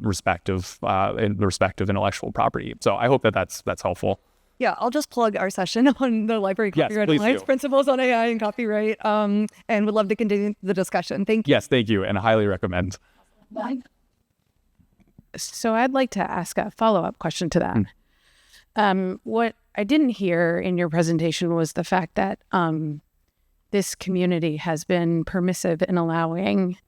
respect of intellectual property. So I hope that that's helpful. Yeah, I'll just plug our session on the Library Copyright Alliance principles on AI and copyright, and would love to continue the discussion. Thank you. Yes, thank you, and I highly recommend. So I'd like to ask a follow-up question to that. What I didn't hear in your presentation was the fact that this community has been permissive in allowing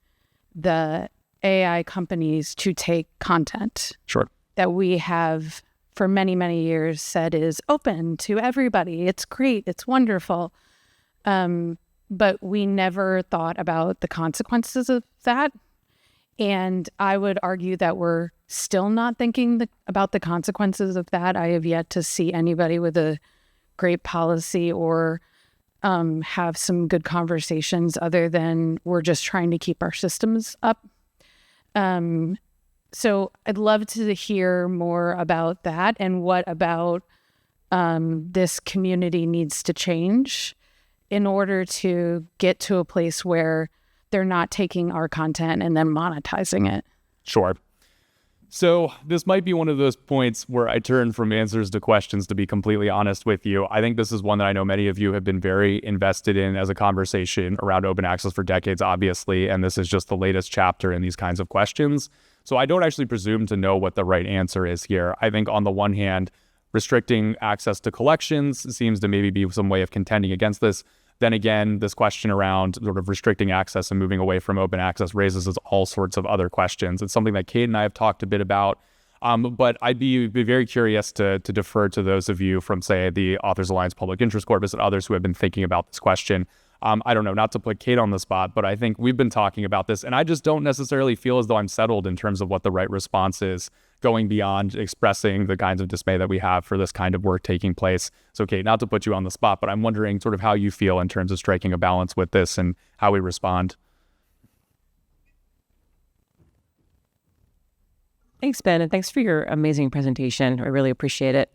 the AI companies to take content Sure. that we have for many, many years said is open to everybody. It's great. It's wonderful. But we never thought about the consequences of that. And I would argue that we're still not thinking about the consequences of that. I have yet to see anybody with a great policy or have some good conversations other than we're just trying to keep our systems up. So I'd love to hear more about that and what about this community needs to change in order to get to a place where they're not taking our content and then monetizing it. Sure. So this might be one of those points where I turn from answers to questions, to be completely honest with you. I think this is one that I know many of you have been very invested in as a conversation around open access for decades, obviously, and this is just the latest chapter in these kinds of questions. So I don't actually presume to know what the right answer is here. I think on the one hand, restricting access to collections seems to maybe be some way of contending against this. Then again, this question around sort of restricting access and moving away from open access raises us all sorts of other questions. It's something that Kate and I have talked a bit about, but I'd be very curious to defer to those of you from, say, the Authors Alliance Public Interest Corpus and others who have been thinking about this question. I don't know, not to put Kate on the spot, but I think we've been talking about this, and I just don't necessarily feel as though I'm settled in terms of what the right response is, going beyond expressing the kinds of dismay that we have for this kind of work taking place. So, Kate, not to put you on the spot, but I'm wondering sort of how you feel in terms of striking a balance with this and how we respond. Thanks, Ben, and thanks for your amazing presentation. I really appreciate it.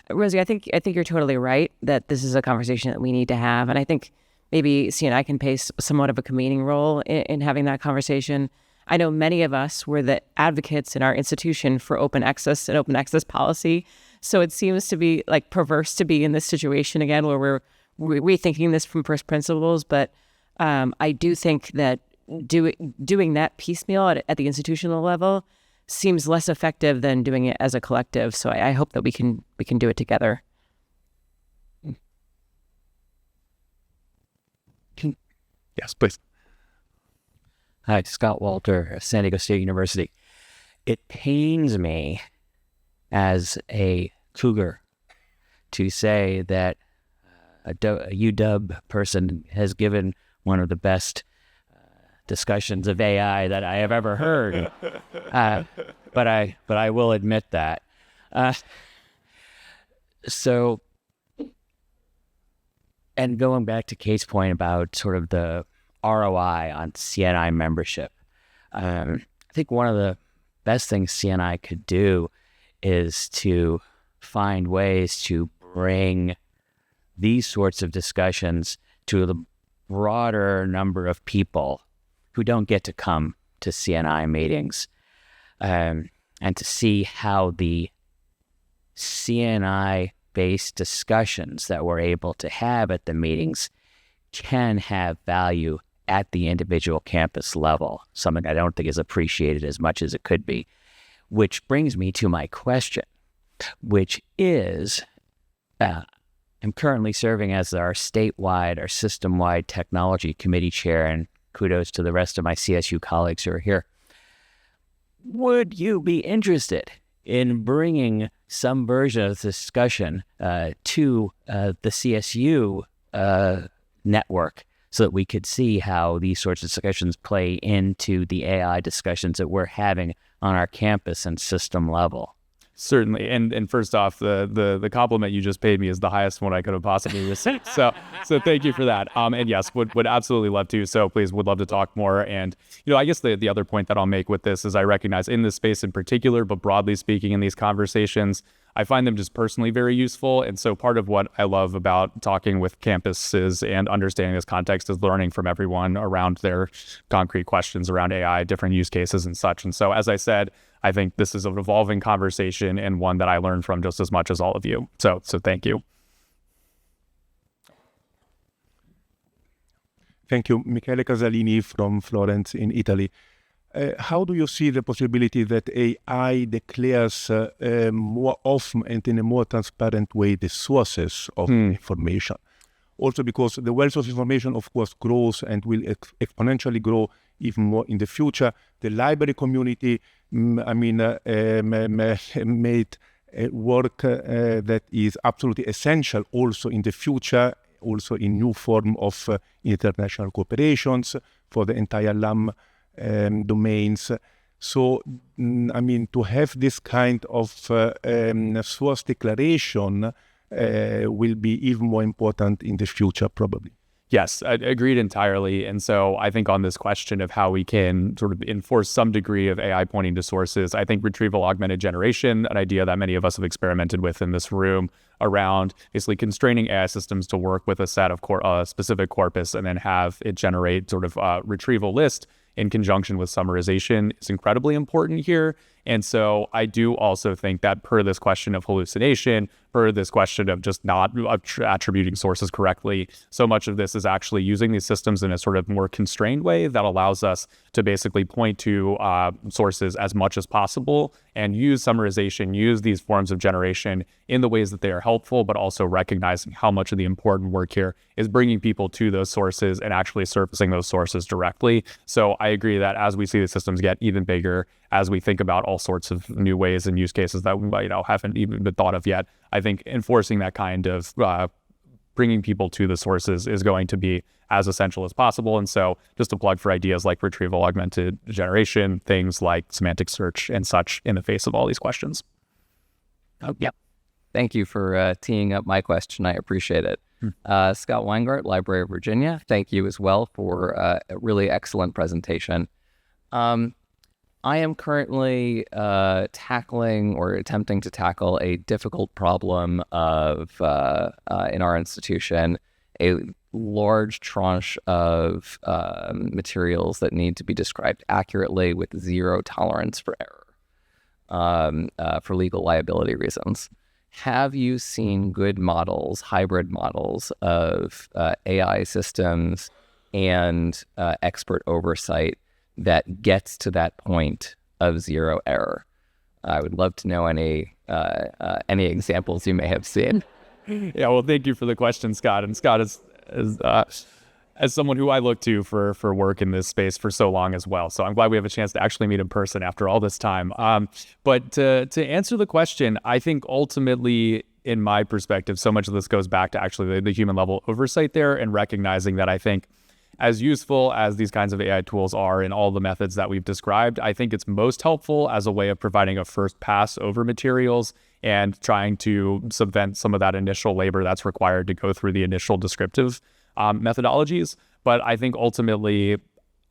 Rosie, I think you're totally right that this is a conversation that we need to have, and I think maybe CNI can play somewhat of a convening role in having that conversation. I know many of us were the advocates in our institution for open access and open access policy. So it seems to be like perverse to be in this situation again, where we're rethinking this from first principles. But I do think that doing that piecemeal at the institutional level seems less effective than doing it as a collective. So I hope that we can do it together. Yes, please. Hi, Scott Walter, San Diego State University. It pains me as a cougar to say that a UW person has given one of the best discussions of AI that I have ever heard. But I will admit that. So, and going back to Kate's point about sort of the ROI on CNI membership, I think one of the best things CNI could do is to find ways to bring these sorts of discussions to the broader number of people who don't get to come to CNI meetings, and to see how the CNI-based discussions that we're able to have at the meetings can have value at the individual campus level, something I don't think is appreciated as much as it could be. Which brings me to my question, which is, I'm currently serving as our statewide, our system-wide technology committee chair, and kudos to the rest of my CSU colleagues who are here. Would you be interested in bringing some version of this discussion to the CSU network, so that we could see how these sorts of discussions play into the AI discussions that we're having on our campus and system level? Certainly. And first off, the compliment you just paid me is the highest one I could have possibly received. So thank you for that. And yes, would absolutely love to. So please, would love to talk more. And, I guess the other point that I'll make with this is I recognize in this space in particular, but broadly speaking in these conversations, I find them just personally very useful. And so part of what I love about talking with campuses and understanding this context is learning from everyone around their concrete questions around AI, different use cases and such. And so, as I said, I think this is an evolving conversation and one that I learned from just as much as all of you. So thank you. Thank you. Michele Casalini from Florence in Italy. How do you see the possibility that AI declares more often and in a more transparent way the sources of information? Also because the wealth of information, of course, grows and will exponentially grow even more in the future. The library community, made work that is absolutely essential also in the future, also in new form of international cooperations for the entire LAM domains. So, to have this kind of source declaration will be even more important in the future, probably. Yes, I agreed entirely. And so I think on this question of how we can sort of enforce some degree of AI pointing to sources, I think retrieval augmented generation, an idea that many of us have experimented with in this room around basically constraining AI systems to work with a set of specific corpus and then have it generate sort of retrieval list in conjunction with summarization is incredibly important here. And so I do also think that per this question of hallucination, per this question of just not attributing sources correctly, so much of this is actually using these systems in a sort of more constrained way that allows us to basically point to sources as much as possible and use summarization, use these forms of generation in the ways that they are helpful, but also recognizing how much of the important work here is bringing people to those sources and actually surfacing those sources directly. So I agree that as we see the systems get even bigger, as we think about all sorts of new ways and use cases that haven't even been thought of yet, I think enforcing that kind of bringing people to the sources is going to be as essential as possible. And so just a plug for ideas like retrieval augmented generation, things like semantic search and such in the face of all these questions. Oh, yep. Thank you for teeing up my question. I appreciate it. Scott Weingart, Library of Virginia, thank you as well for a really excellent presentation. I am currently tackling or attempting to tackle a difficult problem of, in our institution, a large tranche of materials that need to be described accurately with zero tolerance for error for legal liability reasons. Have you seen good models, hybrid models of AI systems and expert oversight that gets to that point of zero error? I would love to know any examples you may have seen. Yeah, well, thank you for the question, Scott. And Scott is as someone who I look to for work in this space for so long as well. So I'm glad we have a chance to actually meet in person after all this time. But to answer the question, I think ultimately, in my perspective, so much of this goes back to actually the human level oversight there and recognizing that I think as useful as these kinds of AI tools are in all the methods that we've described, I think it's most helpful as a way of providing a first pass over materials and trying to subvent some of that initial labor that's required to go through the initial descriptive methodologies. But I think ultimately,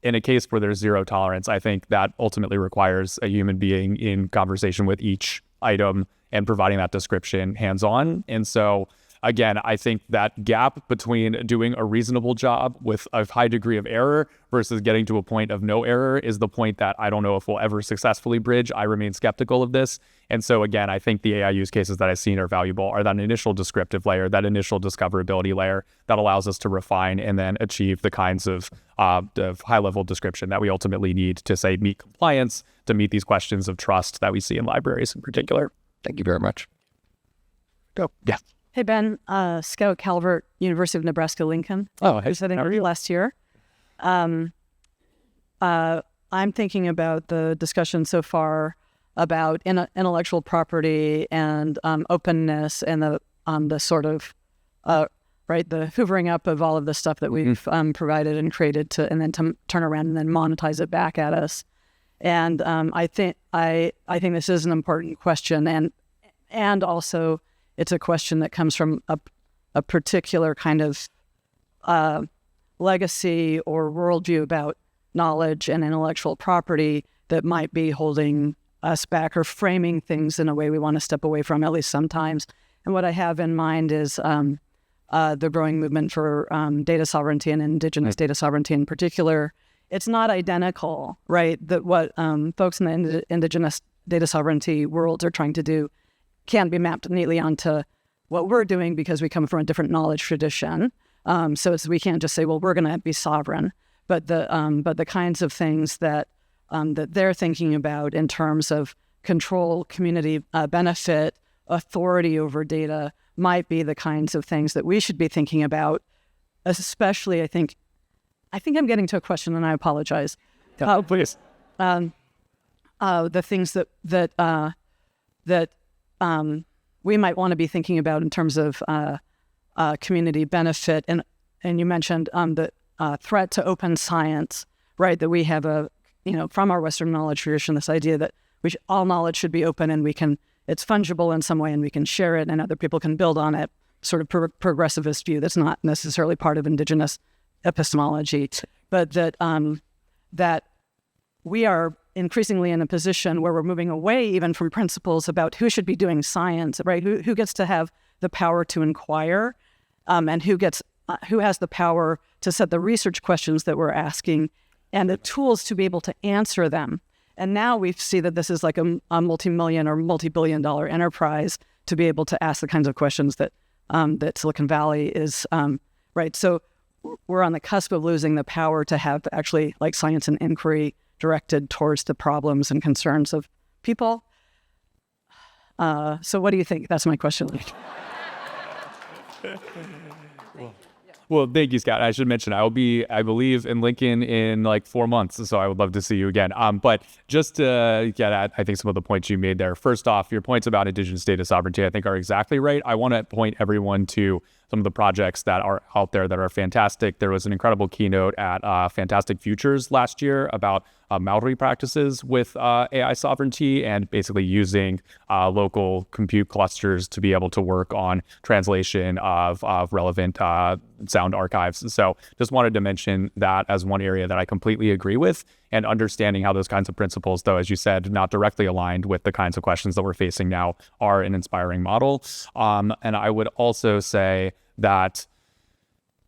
in a case where there's zero tolerance, I think that ultimately requires a human being in conversation with each item and providing that description hands-on. And so again, I think that gap between doing a reasonable job with a high degree of error versus getting to a point of no error is the point that I don't know if we'll ever successfully bridge. I remain skeptical of this. And so again, I think the AI use cases that I've seen are valuable are that initial descriptive layer, that initial discoverability layer that allows us to refine and then achieve the kinds of high-level description that we ultimately need to, say, meet compliance, to meet these questions of trust that we see in libraries in particular. Thank you very much. Go. Yeah. Hey, Ben, Scout Calvert, University of Nebraska-Lincoln. Oh, hey, how are you? Last year. I'm thinking about the discussion so far about intellectual property and openness and the sort of, the hoovering up of all of the stuff that we've provided and created and then to turn around and then monetize it back at us. And I think this is an important question, and also it's a question that comes from a particular kind of legacy or worldview about knowledge and intellectual property that might be holding us back or framing things in a way we want to step away from, at least sometimes. And what I have in mind is the growing movement for data sovereignty and indigenous data sovereignty in particular. It's not identical, right? That what folks in the indigenous data sovereignty worlds are trying to do can't be mapped neatly onto what we're doing because we come from a different knowledge tradition. So we can't just say, well, we're going to be sovereign. But the kinds of things that they're thinking about in terms of control, community benefit, authority over data might be the kinds of things that we should be thinking about especially I think I'm getting to a question, and I apologize. Please. The things that we might want to be thinking about in terms of community benefit, and you mentioned the threat to open science, right? That we have from our Western knowledge tradition, this idea that all knowledge should be open, and it's fungible in some way, and we can share it, and other people can build on it. Sort of progressivist view that's not necessarily part of indigenous epistemology, but that we are increasingly in a position where we're moving away even from principles about who should be doing science, right? Who gets to have the power to inquire, and who has the power to set the research questions that we're asking and the tools to be able to answer them. And now we see that this is like a multi-million or multi-billion-dollar enterprise to be able to ask the kinds of questions that Silicon Valley is, right? So we're on the cusp of losing the power to have actually like science and inquiry directed towards the problems and concerns of people. So what do you think? That's my question. Well, thank you, Scott. I should mention I believe, in Lincoln in like 4 months, so I would love to see you again. But just to get at, I think, some of the points you made there. First off, your points about indigenous data sovereignty, I think, are exactly right. I want to point everyone to some of the projects that are out there that are fantastic. There was an incredible keynote at Fantastic Futures last year about Maori practices with AI sovereignty and basically using local compute clusters to be able to work on translation of relevant sound archives. So just wanted to mention that as one area that I completely agree with, and understanding how those kinds of principles, though, as you said, not directly aligned with the kinds of questions that we're facing now, are an inspiring model. And I would also say that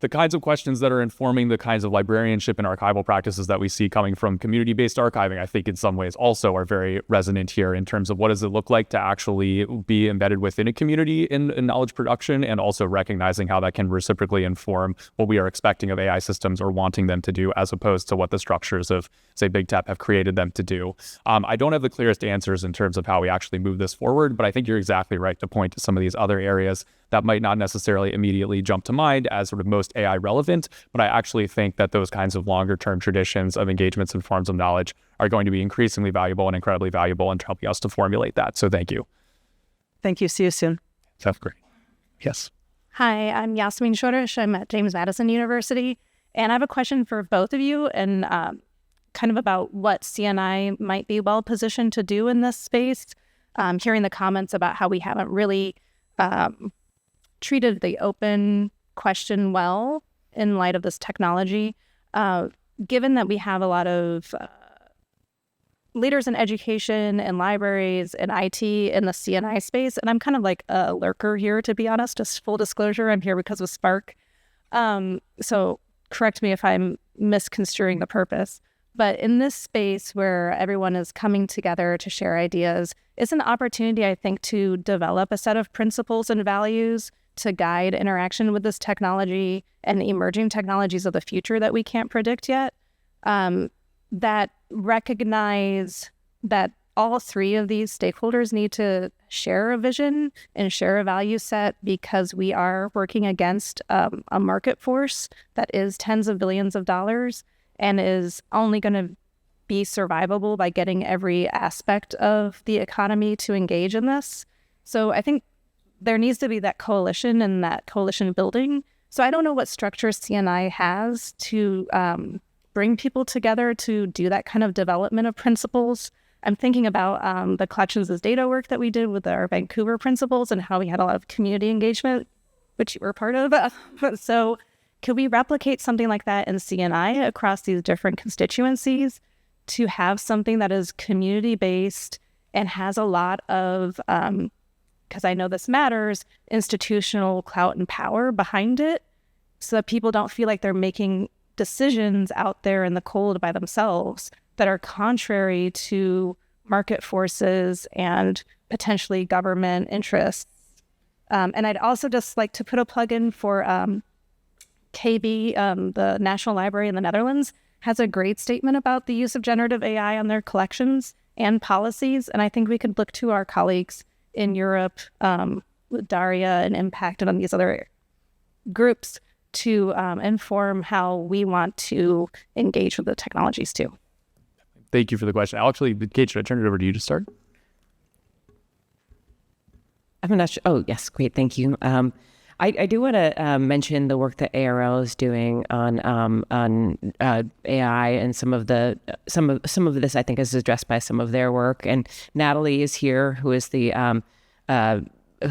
the kinds of questions that are informing the kinds of librarianship and archival practices that we see coming from community-based archiving, I think in some ways also are very resonant here in terms of what does it look like to actually be embedded within a community in knowledge production, and also recognizing how that can reciprocally inform what we are expecting of AI systems or wanting them to do, as opposed to what the structures of, say, Big Tech have created them to do. I don't have the clearest answers in terms of how we actually move this forward, but I think you're exactly right to point to some of these other areas that might not necessarily immediately jump to mind as sort of most AI relevant, but I actually think that those kinds of longer term traditions of engagements and forms of knowledge are going to be increasingly valuable and incredibly valuable in helping us to formulate that. So thank you. Thank you. See you soon. Sounds great. Yes. Hi, I'm Yasmin Shorish. I'm at James Madison University, and I have a question for both of you, and kind of about what CNI might be well positioned to do in this space. Hearing the comments about how we haven't really treated the open question well in light of this technology, given that we have a lot of leaders in education and libraries and IT in the CNI space, and I'm kind of like a lurker here, to be honest, just full disclosure, I'm here because of Spark. So correct me if I'm misconstruing the purpose. But in this space where everyone is coming together to share ideas, it's an opportunity, I think, to develop a set of principles and values to guide interaction with this technology and emerging technologies of the future that we can't predict yet, that recognize that all three of these stakeholders need to share a vision and share a value set, because we are working against a market force that is tens of billions of dollars and is only going to be survivable by getting every aspect of the economy to engage in this. So I think there needs to be that coalition and that coalition building. So I don't know what structures CNI has to bring people together to do that kind of development of principles. I'm thinking about the collections as data work that we did with our Vancouver principles and how we had a lot of community engagement, which you were part of. So could we replicate something like that in CNI across these different constituencies to have something that is community-based and has a lot of, because I know this matters, institutional clout and power behind it, so that people don't feel like they're making decisions out there in the cold by themselves that are contrary to market forces and potentially government interests. And I'd also just like to put a plug in for KB, the National Library in the Netherlands, has a great statement about the use of generative AI on their collections and policies. And I think we could look to our colleagues in Europe with Daria and Impact and on these other groups to inform how we want to engage with the technologies too. Thank you for the question. Actually, Kate, should I turn it over to you to start? I'm not sure. Oh, yes. Great. Thank you. I do want to mention the work that ARL is doing on AI, and some of this I think is addressed by some of their work. And Natalie is here, who is the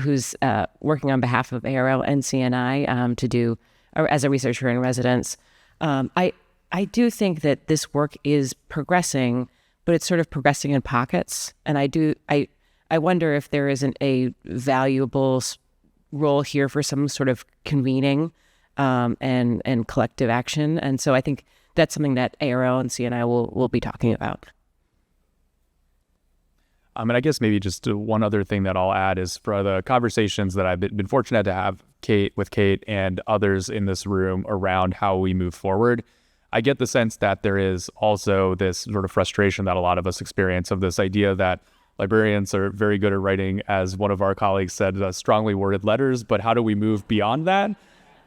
who's working on behalf of ARL and CNI to do as a researcher in residence. I do think that this work is progressing, but it's sort of progressing in pockets. And I wonder if there isn't a valuable role here for some sort of convening and collective action. And so I think that's something that ARL and CNI will be talking about. And I guess maybe just one other thing that I'll add is for the conversations that I've been fortunate to have with Kate and others in this room around how we move forward, I get the sense that there is also this sort of frustration that a lot of us experience of this idea that librarians are very good at writing, as one of our colleagues said, strongly worded letters, but how do we move beyond that?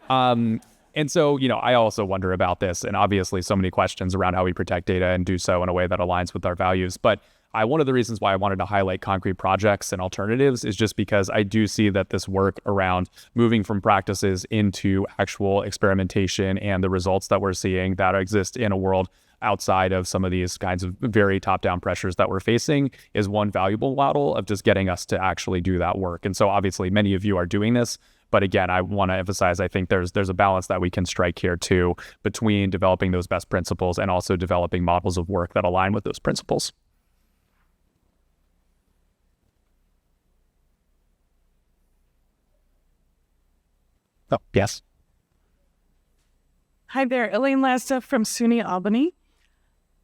And so, I also wonder about this, and obviously so many questions around how we protect data and do so in a way that aligns with our values. But one of the reasons why I wanted to highlight concrete projects and alternatives is just because I do see that this work around moving from practices into actual experimentation and the results that we're seeing that exist in a world outside of some of these kinds of very top-down pressures that we're facing is one valuable model of just getting us to actually do that work. And so obviously many of you are doing this, but again, I want to emphasize, I think there's a balance that we can strike here too between developing those best principles and also developing models of work that align with those principles. Oh, yes. Hi there, Elaine Lasta from SUNY Albany.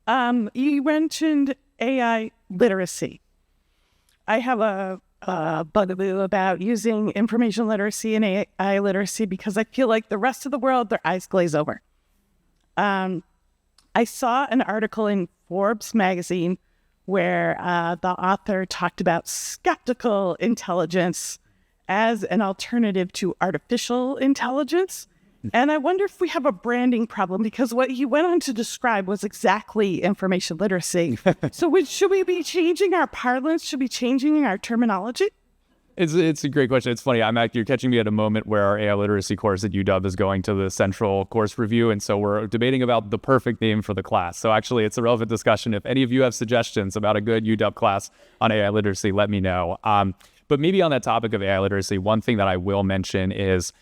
You mentioned AI literacy. I have a bugaboo about using information literacy and AI literacy because I feel like the rest of the world, their eyes glaze over. I saw an article in Forbes magazine where the author talked about skeptical intelligence as an alternative to artificial intelligence. And I wonder if we have a branding problem, because what he went on to describe was exactly information literacy. So should we be changing our parlance? Should we be changing our terminology? It's a great question. It's funny. You're catching me at a moment where our AI literacy course at UW is going to the central course review. And so we're debating about the perfect name for the class. So actually, it's a relevant discussion. If any of you have suggestions about a good UW class on AI literacy, let me know. But maybe on that topic of AI literacy, one thing that I will mention is,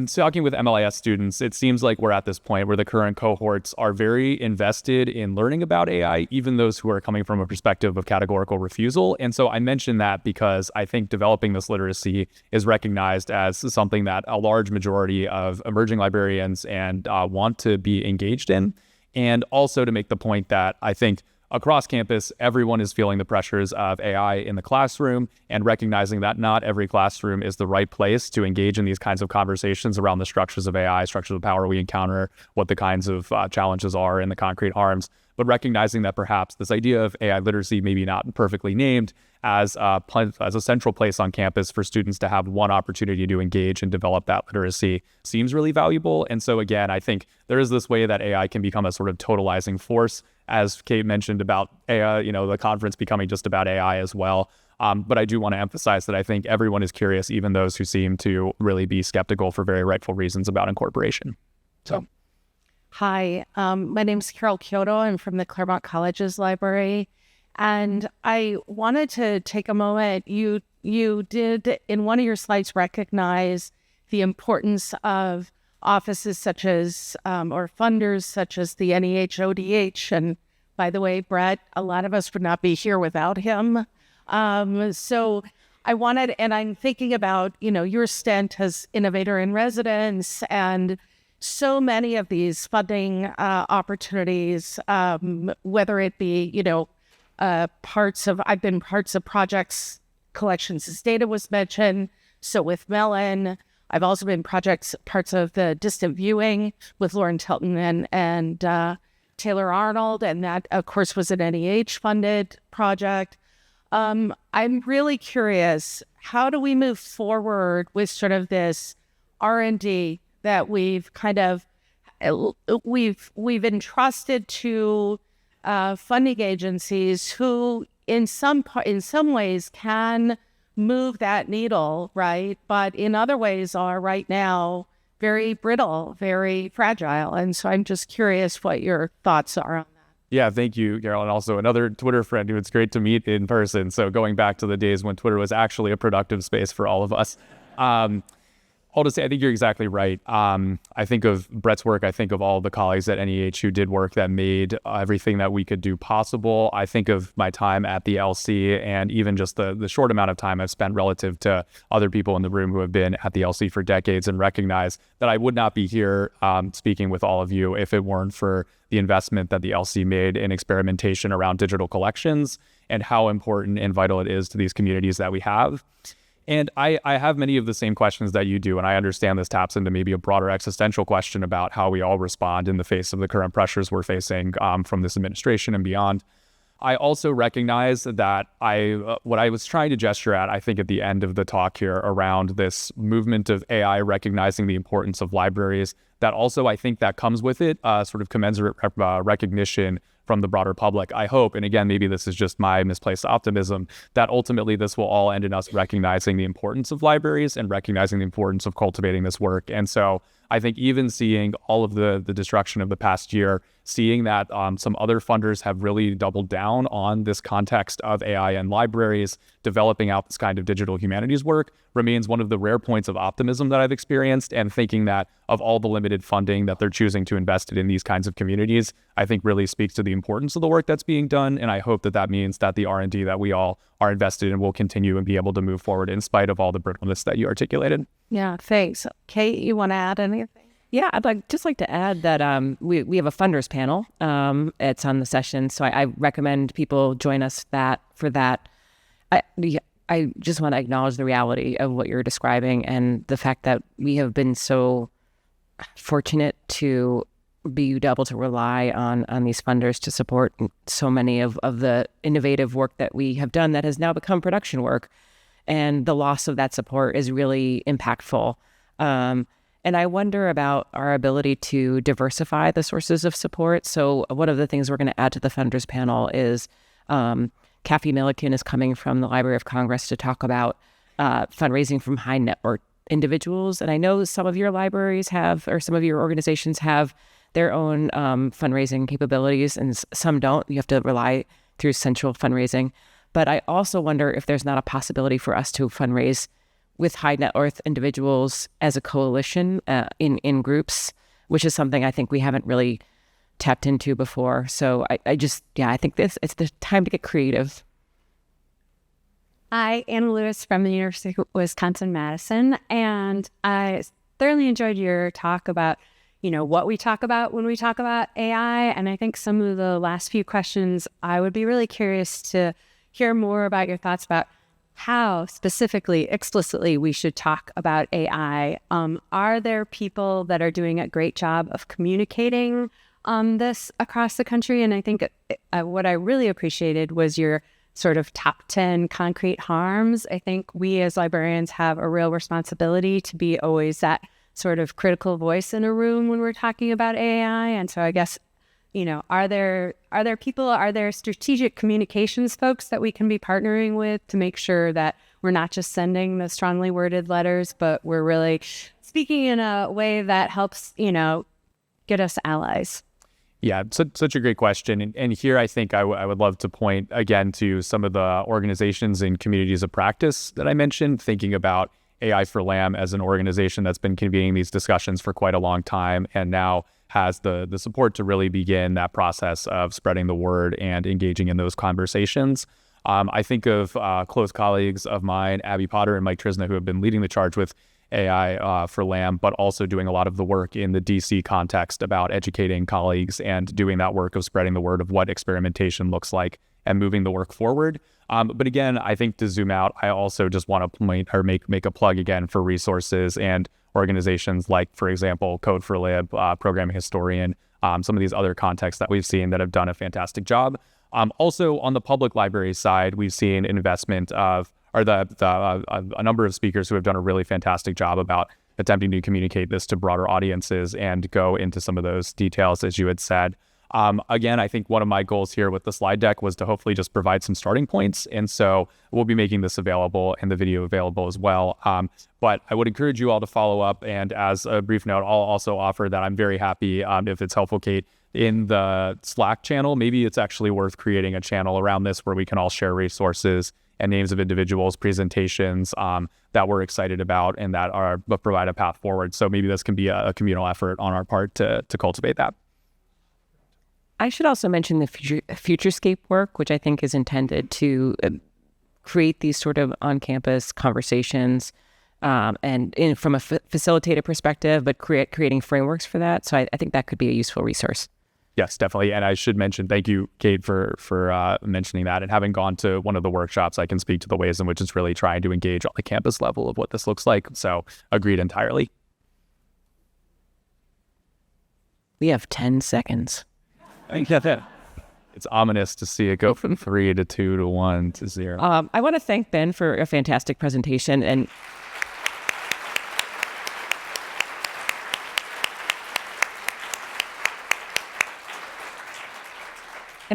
talking with MLIS students, it seems like we're at this point where the current cohorts are very invested in learning about AI, even those who are coming from a perspective of categorical refusal. And so I mention that because I think developing this literacy is recognized as something that a large majority of emerging librarians and want to be engaged in. And also to make the point that I think across campus, everyone is feeling the pressures of AI in the classroom and recognizing that not every classroom is the right place to engage in these kinds of conversations around the structures of AI, structures of power we encounter, what the kinds of challenges are and the concrete harms, but recognizing that perhaps this idea of AI literacy, maybe not perfectly named, as a central place on campus for students to have one opportunity to engage and develop that literacy seems really valuable. And so again, I think there is this way that AI can become a sort of totalizing force, as Kate mentioned about AI, the conference becoming just about AI as well. But I do want to emphasize that I think everyone is curious, even those who seem to really be skeptical for very rightful reasons about incorporation. So. Hi, my name is Carol Kyoto. I'm from the Claremont College's library. And I wanted to take a moment. You did, in one of your slides, recognize the importance of offices such as, or funders such as the NEH ODH. And by the way, Brett, a lot of us would not be here without him. So I wanted, and I'm thinking about, your stint as innovator in residence, and so many of these funding opportunities, whether it be, I've been parts of projects, collections as data was mentioned. So with Mellon, I've also been parts of the distant viewing with Lauren Tilton and Taylor Arnold. And that, of course, was an NEH funded project. I'm really curious, how do we move forward with sort of this R&D, that we've kind of we've entrusted to funding agencies who in some ways can move that needle, right? But in other ways are right now very brittle, very fragile. And so I'm just curious what your thoughts are on that. Yeah, thank you, Carol. And also another Twitter friend who it's great to meet in person. So going back to the days when Twitter was actually a productive space for all of us. I'll just say, I think you're exactly right. I think of Brett's work. I think of all the colleagues at NEH who did work that made everything that we could do possible. I think of my time at the LC and even just the short amount of time I've spent relative to other people in the room who have been at the LC for decades, and recognize that I would not be here speaking with all of you if it weren't for the investment that the LC made in experimentation around digital collections and how important and vital it is to these communities that we have. And I have many of the same questions that you do, and I understand this taps into maybe a broader existential question about how we all respond in the face of the current pressures we're facing from this administration and beyond. I also recognize that what I was trying to gesture at, I think at the end of the talk here around this movement of AI recognizing the importance of libraries, that also I think that comes with it, sort of commensurate recognition from the broader public. I hope, and again, maybe this is just my misplaced optimism, that ultimately this will all end in us recognizing the importance of libraries and recognizing the importance of cultivating this work. And so I think even seeing all of the destruction of the past year, seeing that some other funders have really doubled down on this context of AI and libraries, developing out this kind of digital humanities work, remains one of the rare points of optimism that I've experienced, and thinking that of all the limited funding that they're choosing to invest it in these kinds of communities, I think really speaks to the importance of the work that's being done. And I hope that that means that the R&D that we all are invested in will continue and be able to move forward in spite of all the brittleness that you articulated. Yeah, thanks. Kate, you want to add anything? Yeah, I'd just like to add that we have a funders panel. It's on the session, so I recommend people join us for that. I just want to acknowledge the reality of what you're describing and the fact that we have been so fortunate to be able to rely on these funders to support so many of the innovative work that we have done that has now become production work. And the loss of that support is really impactful. And I wonder about our ability to diversify the sources of support. So one of the things we're going to add to the funders panel is Kathy Milliken is coming from the Library of Congress to talk about fundraising from high net worth individuals. And I know some of your libraries have, or some of your organizations have their own fundraising capabilities, and some don't. You have to rely through central fundraising. But I also wonder if there's not a possibility for us to fundraise with high net worth individuals as a coalition in groups, which is something I think we haven't really tapped into before. So I think it's the time to get creative. Hi, Anna Lewis from the University of Wisconsin-Madison, and I thoroughly enjoyed your talk about, what we talk about when we talk about AI. And I think some of the last few questions, I would be really curious to hear more about your thoughts about how specifically, explicitly, we should talk about AI. Are there people that are doing a great job of communicating this across the country? And I think what I really appreciated was your sort of top 10 concrete harms. I think we as librarians have a real responsibility to be always that sort of critical voice in a room when we're talking about AI. And so I guess, are there strategic communications folks that we can be partnering with to make sure that we're not just sending the strongly worded letters, but we're really speaking in a way that helps, get us allies? Yeah, such a great question. And here I think I would love to point again to some of the organizations and communities of practice that I mentioned, thinking about AI for LAM as an organization that's been convening these discussions for quite a long time and now has the support to really begin that process of spreading the word and engaging in those conversations. I think of close colleagues of mine, Abby Potter and Mike Trisna, who have been leading the charge with AI for LAM, but also doing a lot of the work in the DC context about educating colleagues and doing that work of spreading the word of what experimentation looks like and moving the work forward. But again, I think to zoom out, I also just want to point or make a plug again for resources and organizations like, for example, Code for Lib, Programming Historian, some of these other contexts that we've seen that have done a fantastic job. Also on the public library side, we've seen investment of, or a number of speakers who have done a really fantastic job about attempting to communicate this to broader audiences and go into some of those details, as you had said. Again, I think one of my goals here with the slide deck was to hopefully just provide some starting points. And so we'll be making this available and the video available as well. But I would encourage you all to follow up. And as a brief note, I'll also offer that I'm very happy, if it's helpful, Kate, in the Slack channel, maybe it's actually worth creating a channel around this where we can all share resources and names of individuals, presentations that we're excited about and that provide a path forward. So maybe this can be a communal effort on our part to cultivate that. I should also mention the Futurescape work, which I think is intended to create these sort of on-campus conversations and from a facilitator perspective, but creating frameworks for that. So I think that could be a useful resource. Yes, definitely. And I should mention, thank you, Kate, for mentioning that. And having gone to one of the workshops, I can speak to the ways in which it's really trying to engage on the campus level of what this looks like. So agreed entirely. We have 10 seconds. It's ominous to see it go from 3 to 2 to 1 to 0. I want to thank Ben for a fantastic presentation. And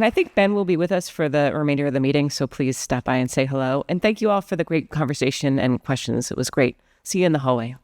I think Ben will be with us for the remainder of the meeting, so please stop by and say hello. And thank you all for the great conversation and questions. It was great. See you in the hallway.